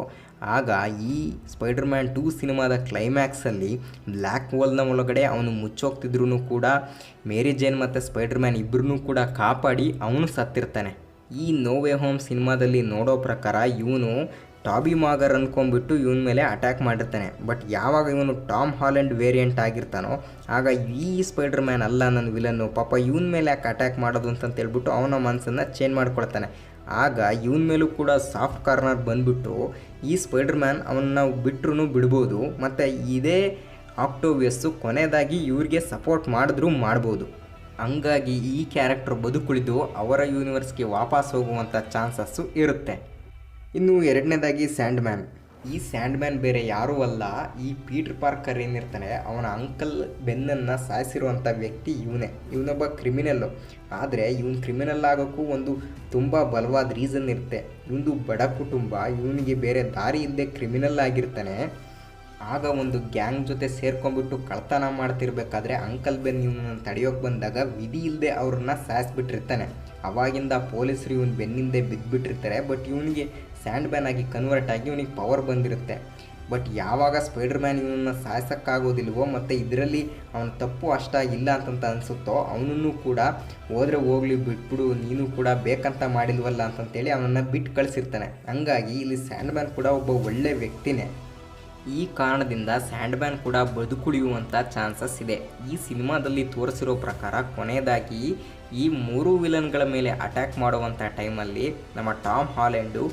ಆಗ ಈ ಸ್ಪೈಡರ್ ಮ್ಯಾನ್ 2 ಸಿನಿಮಾದ ಕ್ಲೈಮ್ಯಾಕ್ಸಲ್ಲಿ ಬ್ಲ್ಯಾಕ್ ಹೋಲ್ನ ಒಳಗಡೆ ಅವನು ಮುಚ್ಚೋಗ್ತಿದ್ರೂ ಕೂಡ ಮೇರಿ ಜೇನ್ ಮತ್ತು ಸ್ಪೈಡರ್ ಮ್ಯಾನ್ ಇಬ್ಬರನ್ನೂ ಕೂಡ ಕಾಪಾಡಿ ಅವನು ಸತ್ತಿರ್ತಾನೆ. ಈ ನೋ ವೇ ಹೋಮ್ ಸಿನಿಮಾದಲ್ಲಿ ನೋಡೋ ಪ್ರಕಾರ ಇವನು ಟಾಬಿ ಮಾಗರ್ ಅಂದ್ಕೊಂಡ್ಬಿಟ್ಟು ಇವನ ಮೇಲೆ ಅಟ್ಯಾಕ್ ಮಾಡಿರ್ತಾನೆ. ಬಟ್ ಯಾವಾಗ ಇವನು ಟಾಮ್ ಹಾಲೆಂಡ್ ವೇರಿಯಂಟ್ ಆಗಿರ್ತಾನೋ ಆಗ ಈ ಸ್ಪೈಡರ್ ಮ್ಯಾನ್ ಅಲ್ಲ ನನ್ನ ವಿಲನ್ನು, ಪಾಪ ಇವನ ಮೇಲೆ ಯಾಕೆ ಅಟ್ಯಾಕ್ ಮಾಡೋದು ಅಂತಂತೇಳ್ಬಿಟ್ಟು ಅವನ ಮನಸ್ಸನ್ನು ಚೇಂಜ್ ಮಾಡ್ಕೊಳ್ತಾನೆ. ಆಗ ಇವನ ಮೇಲೂ ಕೂಡ ಸಾಫ್ಟ್ ಕಾರ್ನರ್ ಬಂದುಬಿಟ್ಟು ಈ ಸ್ಪೈಡರ್ ಮ್ಯಾನ್ ಅವನ್ನ ಬಿಟ್ಟರು ಬಿಡ್ಬೋದು. ಮತ್ತು ಇದೇ ಆಕ್ಟೋವಿಯಸ್ಸು ಕೊನೆಯದಾಗಿ ಇವ್ರಿಗೆ ಸಪೋರ್ಟ್ ಮಾಡಿದ್ರೂ ಮಾಡ್ಬೋದು. ಹಂಗಾಗಿ ಈ ಕ್ಯಾರೆಕ್ಟರ್ ಬದುಕುಳಿದು ಅವರ ಯೂನಿವರ್ಸ್ಗೆ ವಾಪಸ್ ಹೋಗುವಂಥ ಚಾನ್ಸಸ್ಸು ಇರುತ್ತೆ. ಇನ್ನು ಎರಡನೇದಾಗಿ ಸ್ಯಾಂಡ್ ಮ್ಯಾನ್. ಈ ಸ್ಯಾಂಡ್ ಮ್ಯಾನ್ ಬೇರೆ ಯಾರೂ ಅಲ್ಲ, ಈ ಪೀಟರ್ ಪಾರ್ಕರ್ ಏನಿರ್ತಾನೆ ಅವನ ಅಂಕಲ್ ಬೆನ್ನನ್ನು ಸಾಯಿಸಿರುವಂಥ ವ್ಯಕ್ತಿ ಇವನೊಬ್ಬ ಕ್ರಿಮಿನಲ್ಲು. ಆದರೆ ಇವನು ಕ್ರಿಮಿನಲ್ ಆಗೋಕ್ಕೂ ಒಂದು ತುಂಬ ಬಲವಾದ ರೀಸನ್ ಇರುತ್ತೆ. ಇವನು ಬಡ ಕುಟುಂಬ, ಇವನಿಗೆ ಬೇರೆ ದಾರಿ ಇಲ್ಲದೆ ಕ್ರಿಮಿನಲ್ ಆಗಿರ್ತಾನೆ. ಆಗ ಒಂದು ಗ್ಯಾಂಗ್ ಜೊತೆ ಸೇರ್ಕೊಂಡ್ಬಿಟ್ಟು ಕಳ್ತನ ಮಾಡ್ತಿರ್ಬೇಕಾದ್ರೆ ಅಂಕಲ್ ಬೆನ್ ಇವನನ್ನು ತಡೆಯೋಕೆ ಬಂದಾಗ ವಿಧಿ ಇಲ್ಲದೆ ಅವ್ರನ್ನ ಸಾಯಿಸ್ಬಿಟ್ಟಿರ್ತಾನೆ. ಅವಾಗಿಂದ ಪೊಲೀಸರು ಇವನು ಬೆನ್ನಿಂದೆ ಬಿದ್ದುಬಿಟ್ಟಿರ್ತಾರೆ. ಬಟ್ ಇವನಿಗೆ ಸ್ಯಾಂಡ್ ಮ್ಯಾನ್ ಆಗಿ ಕನ್ವರ್ಟ್ ಆಗಿ ಇವನಿಗೆ ಪವರ್ ಬಂದಿರುತ್ತೆ. ಬಟ್ ಯಾವಾಗ ಸ್ಪೈಡರ್ ಮ್ಯಾನ್ ಇವನನ್ನು ಸಾಯಿಸೋಕ್ಕಾಗೋದಿಲ್ವೋ ಮತ್ತು ಇದರಲ್ಲಿ ಅವನ ತಪ್ಪು ಅಷ್ಟಾಗಿಲ್ಲ ಅಂತಂತ ಅನಿಸುತ್ತೋ ಅವನನ್ನು ಕೂಡ ಹೋದರೆ ಹೋಗಲಿ ಬಿಟ್ಬಿಡು, ನೀನು ಕೂಡ ಬೇಕಂತ ಮಾಡಿಲ್ವಲ್ಲ ಅಂತಂತೇಳಿ ಅವನನ್ನು ಬಿಟ್ಟು ಕಳಿಸಿರ್ತಾನೆ. ಹಂಗಾಗಿ ಇಲ್ಲಿ ಸ್ಯಾಂಡ್ ಮ್ಯಾನ್ ಕೂಡ ಒಬ್ಬ ಒಳ್ಳೆ ವ್ಯಕ್ತಿನೇ. ಈ ಕಾರಣದಿಂದ ಸ್ಯಾಂಡ್ ಮ್ಯಾನ್ ಕೂಡ ಬದುಕುಳಿಯುವಂಥ ಚಾನ್ಸಸ್ ಇದೆ. ಈ ಸಿನಿಮಾದಲ್ಲಿ ತೋರಿಸಿರೋ ಪ್ರಕಾರ ಕೊನೆಯದಾಗಿ ಈ 3 ವಿಲನ್ಗಳ ಮೇಲೆ ಅಟ್ಯಾಕ್ ಮಾಡುವಂಥ ಟೈಮಲ್ಲಿ ನಮ್ಮ ಟಾಮ್ ಹಾಲೆಂಡು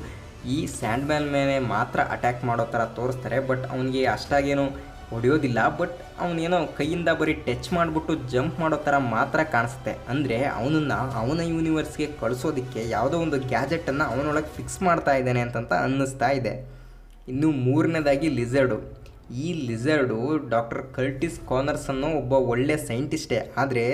ಈ ಸ್ಯಾಂಡ್ ಮ್ಯಾನ್ ಮೇಲೆ ಮಾತ್ರ ಅಟ್ಯಾಕ್ ಮಾಡೋ ಥರ ತೋರಿಸ್ತಾರೆ. ಬಟ್ ಅವನಿಗೆ ಅಷ್ಟಾಗೇನು ಹೊಡೆಯೋದಿಲ್ಲ, ಬಟ್ ಅವನೇನೋ ಕೈಯಿಂದ ಬರೀ ಟಚ್ ಮಾಡಿಬಿಟ್ಟು ಜಂಪ್ ಮಾಡೋ ಥರ ಮಾತ್ರ ಕಾಣಿಸುತ್ತೆ. ಅಂದರೆ ಅವನನ್ನು ಅವನ ಯೂನಿವರ್ಸ್ಗೆ ಕಳಿಸೋದಕ್ಕೆ ಯಾವುದೋ ಒಂದು ಗ್ಯಾಜೆಟನ್ನು ಅವನೊಳಗೆ ಫಿಕ್ಸ್ ಮಾಡ್ತಾ ಇದ್ದಾನೆ ಅಂತಂತ ಅನ್ನಿಸ್ತಾ ಇದೆ. ಇನ್ನು ಮೂರನೇದಾಗಿ ಲಿಝರ್ಡು. ಈ ಲಿಝರ್ಡು ಡಾಕ್ಟರ್ ಕರ್ಟಿಸ್ ಕಾನರ್ಸ್ ಅನ್ನೋ ಒಬ್ಬ ಒಳ್ಳೆ ಸೈಂಟಿಸ್ಟೇ. ಆದರೆ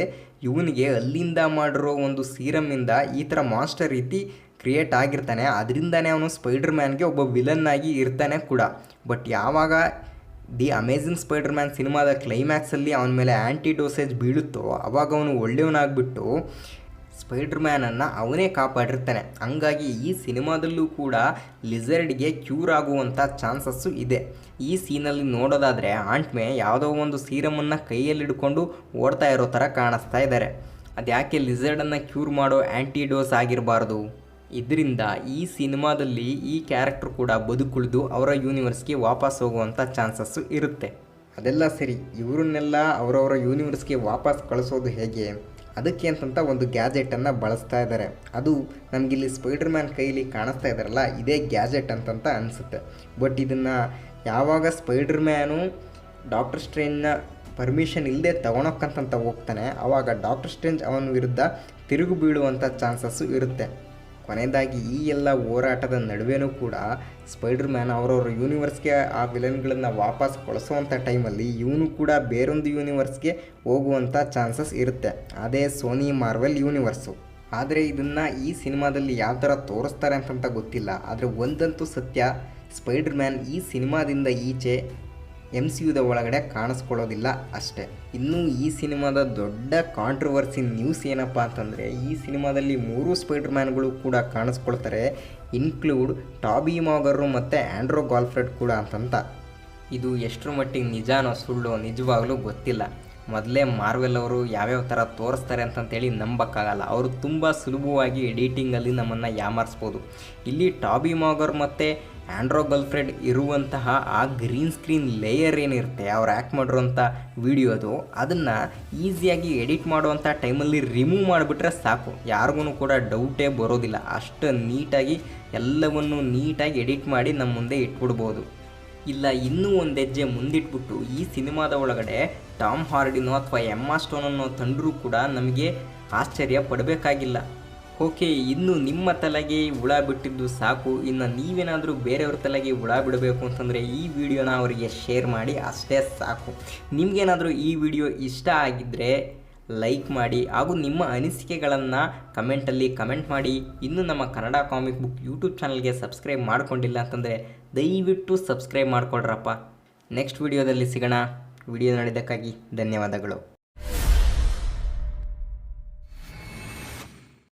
ಇವನಿಗೆ ಅಲ್ಲಿಂದ ಮಾಡಿರೋ ಒಂದು ಸೀರಮ್ಮಿಂದ ಈ ಥರ ಮಾನ್ಸ್ಟರ್ ರೀತಿ ಕ್ರಿಯೇಟ್ ಆಗಿರ್ತಾನೆ. ಅದರಿಂದನೇ ಅವನು ಸ್ಪೈಡರ್ ಮ್ಯಾನ್ಗೆ ಒಬ್ಬ ವಿಲನ್ನಾಗಿ ಇರ್ತಾನೆ ಕೂಡ. ಬಟ್ ಯಾವಾಗ ದಿ ಅಮೇಝಿಂಗ್ ಸ್ಪೈಡರ್ ಮ್ಯಾನ್ ಸಿನಿಮಾದ ಕ್ಲೈಮ್ಯಾಕ್ಸಲ್ಲಿ ಅವನ ಮೇಲೆ ಆ್ಯಂಟಿ ಡೋಸೇಜ್ ಬೀಳುತ್ತೋ ಅವಾಗ ಅವನು ಒಳ್ಳೆಯವನಾಗ್ಬಿಟ್ಟು ಸ್ಪೈಡರ್ ಮ್ಯಾನನ್ನು ಅವನೇ ಕಾಪಾಡಿರ್ತಾನೆ. ಹಂಗಾಗಿ ಈ ಸಿನಿಮಾದಲ್ಲೂ ಕೂಡ ಲಿಝರ್ಡ್ಗೆ ಕ್ಯೂರ್ ಆಗುವಂಥ ಚಾನ್ಸಸ್ಸು ಇದೆ. ಈ ಸೀನಲ್ಲಿ ನೋಡೋದಾದರೆ ಆಂಟ್ ಮೇ ಯಾವುದೋ ಒಂದು ಸೀರಮನ್ನು ಕೈಯಲ್ಲಿ ಹಿಡ್ಕೊಂಡು ಓಡ್ತಾ ಇರೋ ಥರ ಕಾಣಿಸ್ತಾ ಇದ್ದಾರೆ. ಅದು ಯಾಕೆ ಲಿಝರ್ಡನ್ನು ಕ್ಯೂರ್ ಮಾಡೋ ಆ್ಯಂಟಿ ಡೋಸ್ ಆಗಿರಬಾರ್ದು? ಇದರಿಂದ ಈ ಸಿನಿಮಾದಲ್ಲಿ ಈ ಕ್ಯಾರೆಕ್ಟರ್ ಕೂಡ ಬದುಕುಳಿದು ಅವರ ಯೂನಿವರ್ಸ್ಗೆ ವಾಪಸ್ ಹೋಗುವಂಥ ಚಾನ್ಸಸ್ಸು ಇರುತ್ತೆ. ಅದೆಲ್ಲ ಸರಿ, ಇವರನ್ನೆಲ್ಲ ಅವರವರ ಯೂನಿವರ್ಸ್ಗೆ ವಾಪಸ್ ಕಳಿಸೋದು ಹೇಗೆ? ಅದಕ್ಕೆ ಅಂತಂತ ಒಂದು ಗ್ಯಾಜೆಟನ್ನು ಬಳಸ್ತಾ ಇದ್ದಾರೆ. ಅದು ನಮಗಿಲ್ಲಿ ಸ್ಪೈಡರ್ ಮ್ಯಾನ್ ಕೈಲಿ ಕಾಣಿಸ್ತಾ ಇದ್ದಾರಲ್ಲ, ಇದೇ ಗ್ಯಾಜೆಟ್ ಅಂತಂತ ಅನಿಸುತ್ತೆ. ಬಟ್ ಇದನ್ನು ಯಾವಾಗ ಸ್ಪೈಡರ್ ಮ್ಯಾನು ಡಾಕ್ಟರ್ ಸ್ಟ್ರೇಂಜ್ನ ಪರ್ಮಿಷನ್ ಇಲ್ಲದೆ ತೊಗೊಳಕ್ಕಂತ ಹೋಗ್ತಾನೆ, ಆವಾಗ ಡಾಕ್ಟರ್ ಸ್ಟ್ರೇಂಜ್ ಅವನ ವಿರುದ್ಧ ತಿರುಗು ಬೀಳುವಂಥ ಚಾನ್ಸಸ್ಸು ಇರುತ್ತೆ. ಕೊನೆಯದಾಗಿ ಈ ಎಲ್ಲ ಹೋರಾಟದ ನಡುವೆನೂ ಕೂಡ ಸ್ಪೈಡರ್ ಮ್ಯಾನ್ ಅವರವ್ರ ಯೂನಿವರ್ಸ್ಗೆ ಆ ವಿಲನ್ಗಳನ್ನು ವಾಪಸ್ ಕಳಿಸೋವಂಥ ಟೈಮಲ್ಲಿ ಇವನು ಕೂಡ ಬೇರೊಂದು ಯೂನಿವರ್ಸ್ಗೆ ಹೋಗುವಂಥ ಚಾನ್ಸಸ್ ಇರುತ್ತೆ. ಅದೇ ಸೋನಿ ಮಾರ್ವೆಲ್ ಯೂನಿವರ್ಸು. ಆದರೆ ಇದನ್ನು ಈ ಸಿನಿಮಾದಲ್ಲಿ ಯಾವ ಥರ ತೋರಿಸ್ತಾರೆ ಅಂತಂತ ಗೊತ್ತಿಲ್ಲ. ಆದರೆ ಒಂದಂತೂ ಸತ್ಯ, ಸ್ಪೈಡರ್ ಮ್ಯಾನ್ ಈ ಸಿನಿಮಾದಿಂದ ಈಚೆ MCUದ ಒಳಗಡೆ ಕಾಣಿಸ್ಕೊಳ್ಳೋದಿಲ್ಲ ಅಷ್ಟೇ. ಇನ್ನು ಈ ಸಿನಿಮಾದ ದೊಡ್ಡ ಕಾಂಟ್ರವರ್ಸಿ ನ್ಯೂಸ್ ಏನಪ್ಪ ಅಂತಂದರೆ, ಈ ಸಿನಿಮಾದಲ್ಲಿ 3 ಸ್ಪೈಡರ್ ಮ್ಯಾನ್ಗಳು ಕೂಡ ಕಾಣಿಸ್ಕೊಳ್ತಾರೆ, ಇನ್ಕ್ಲೂಡ್ ಟಾಬಿ ಮಾಗರು ಮತ್ತು ಆ್ಯಂಡ್ರೂ ಗಾರ್ಫೀಲ್ಡ್ ಕೂಡ ಅಂತಂತ. ಇದು ಎಷ್ಟರ ಮಟ್ಟಿಗೆ ನಿಜಾನೋ ಸುಳ್ಳು ನಿಜವಾಗ್ಲೂ ಗೊತ್ತಿಲ್ಲ. ಮೊದಲೇ ಮಾರ್ವೆಲ್ ಅವರು ಯಾವ್ಯಾವ ಥರ ತೋರಿಸ್ತಾರೆ ಅಂತಂತೇಳಿ ನಂಬಕ್ಕಾಗಲ್ಲ. ಅವರು ತುಂಬ ಸುಲಭವಾಗಿ ಎಡಿಟಿಂಗಲ್ಲಿ ನಮ್ಮನ್ನು ಯಾಮಾರಿಸ್ಬೋದು. ಇಲ್ಲಿ ಟಾಬಿ ಮಾಗರ್ ಮತ್ತು ಆ್ಯಂಡ್ರೂ ಗಾರ್ಫೀಲ್ಡ್ ಇರುವಂತಹ ಆ ಗ್ರೀನ್ ಸ್ಕ್ರೀನ್ ಲೇಯರ್ ಏನಿರುತ್ತೆ, ಅವ್ರು ಆ್ಯಕ್ಟ್ ಮಾಡಿರೋಂಥ ವಿಡಿಯೋದು, ಅದನ್ನು ಈಸಿಯಾಗಿ ಎಡಿಟ್ ಮಾಡುವಂಥ ಟೈಮಲ್ಲಿ ರಿಮೂವ್ ಮಾಡಿಬಿಟ್ರೆ ಸಾಕು, ಯಾರಿಗೂ ಕೂಡ ಡೌಟೇ ಬರೋದಿಲ್ಲ. ಅಷ್ಟು ನೀಟಾಗಿ ಎಲ್ಲವನ್ನು ನೀಟಾಗಿ ಎಡಿಟ್ ಮಾಡಿ ನಮ್ಮ ಮುಂದೆ ಇಟ್ಬಿಡ್ಬೋದು. ಇಲ್ಲ ಇನ್ನೂ ಒಂದು ಹೆಜ್ಜೆ ಮುಂದಿಟ್ಬಿಟ್ಟು ಈ ಸಿನಿಮಾದ ಒಳಗಡೆ ಟಾಮ್ ಹಾರ್ಡಿನೋ ಅಥವಾ ಎಮ್ಮಾ ಸ್ಟೋನನ್ನೋ ತಂದರೂ ಕೂಡ ನಮಗೆ ಆಶ್ಚರ್ಯ ಪಡಬೇಕಾಗಿಲ್ಲ. ಓಕೆ, ಇನ್ನು ನಿಮ್ಮ ತಲೆಗೆ ಹುಳ ಬಿಟ್ಟಿದ್ದು ಸಾಕು. ಇನ್ನು ನೀವೇನಾದರೂ ಬೇರೆಯವ್ರ ತಲೆಗೆ ಹುಳ ಬಿಡಬೇಕು ಅಂತಂದರೆ ಈ ವಿಡಿಯೋನ ಅವರಿಗೆ ಶೇರ್ ಮಾಡಿ, ಅಷ್ಟೇ ಸಾಕು. ನಿಮಗೇನಾದರೂ ಈ ವಿಡಿಯೋ ಇಷ್ಟ ಆಗಿದ್ದರೆ ಲೈಕ್ ಮಾಡಿ, ಹಾಗೂ ನಿಮ್ಮ ಅನಿಸಿಕೆಗಳನ್ನು ಕಮೆಂಟಲ್ಲಿ ಕಮೆಂಟ್ ಮಾಡಿ. ಇನ್ನು ನಮ್ಮ ಕನ್ನಡ ಕಾಮಿಕ್ ಬುಕ್ ಯೂಟ್ಯೂಬ್ ಚಾನಲ್ಗೆ ಸಬ್ಸ್ಕ್ರೈಬ್ ಮಾಡ್ಕೊಂಡಿಲ್ಲ ಅಂತಂದರೆ ದಯವಿಟ್ಟು ಸಬ್ಸ್ಕ್ರೈಬ್ ಮಾಡ್ಕೊಳ್ರಪ್ಪ. ನೆಕ್ಸ್ಟ್ ವಿಡಿಯೋದಲ್ಲಿ ಸಿಗೋಣ. ವಿಡಿಯೋ ನೋಡಿದ್ದಕ್ಕಾಗಿ ಧನ್ಯವಾದಗಳು.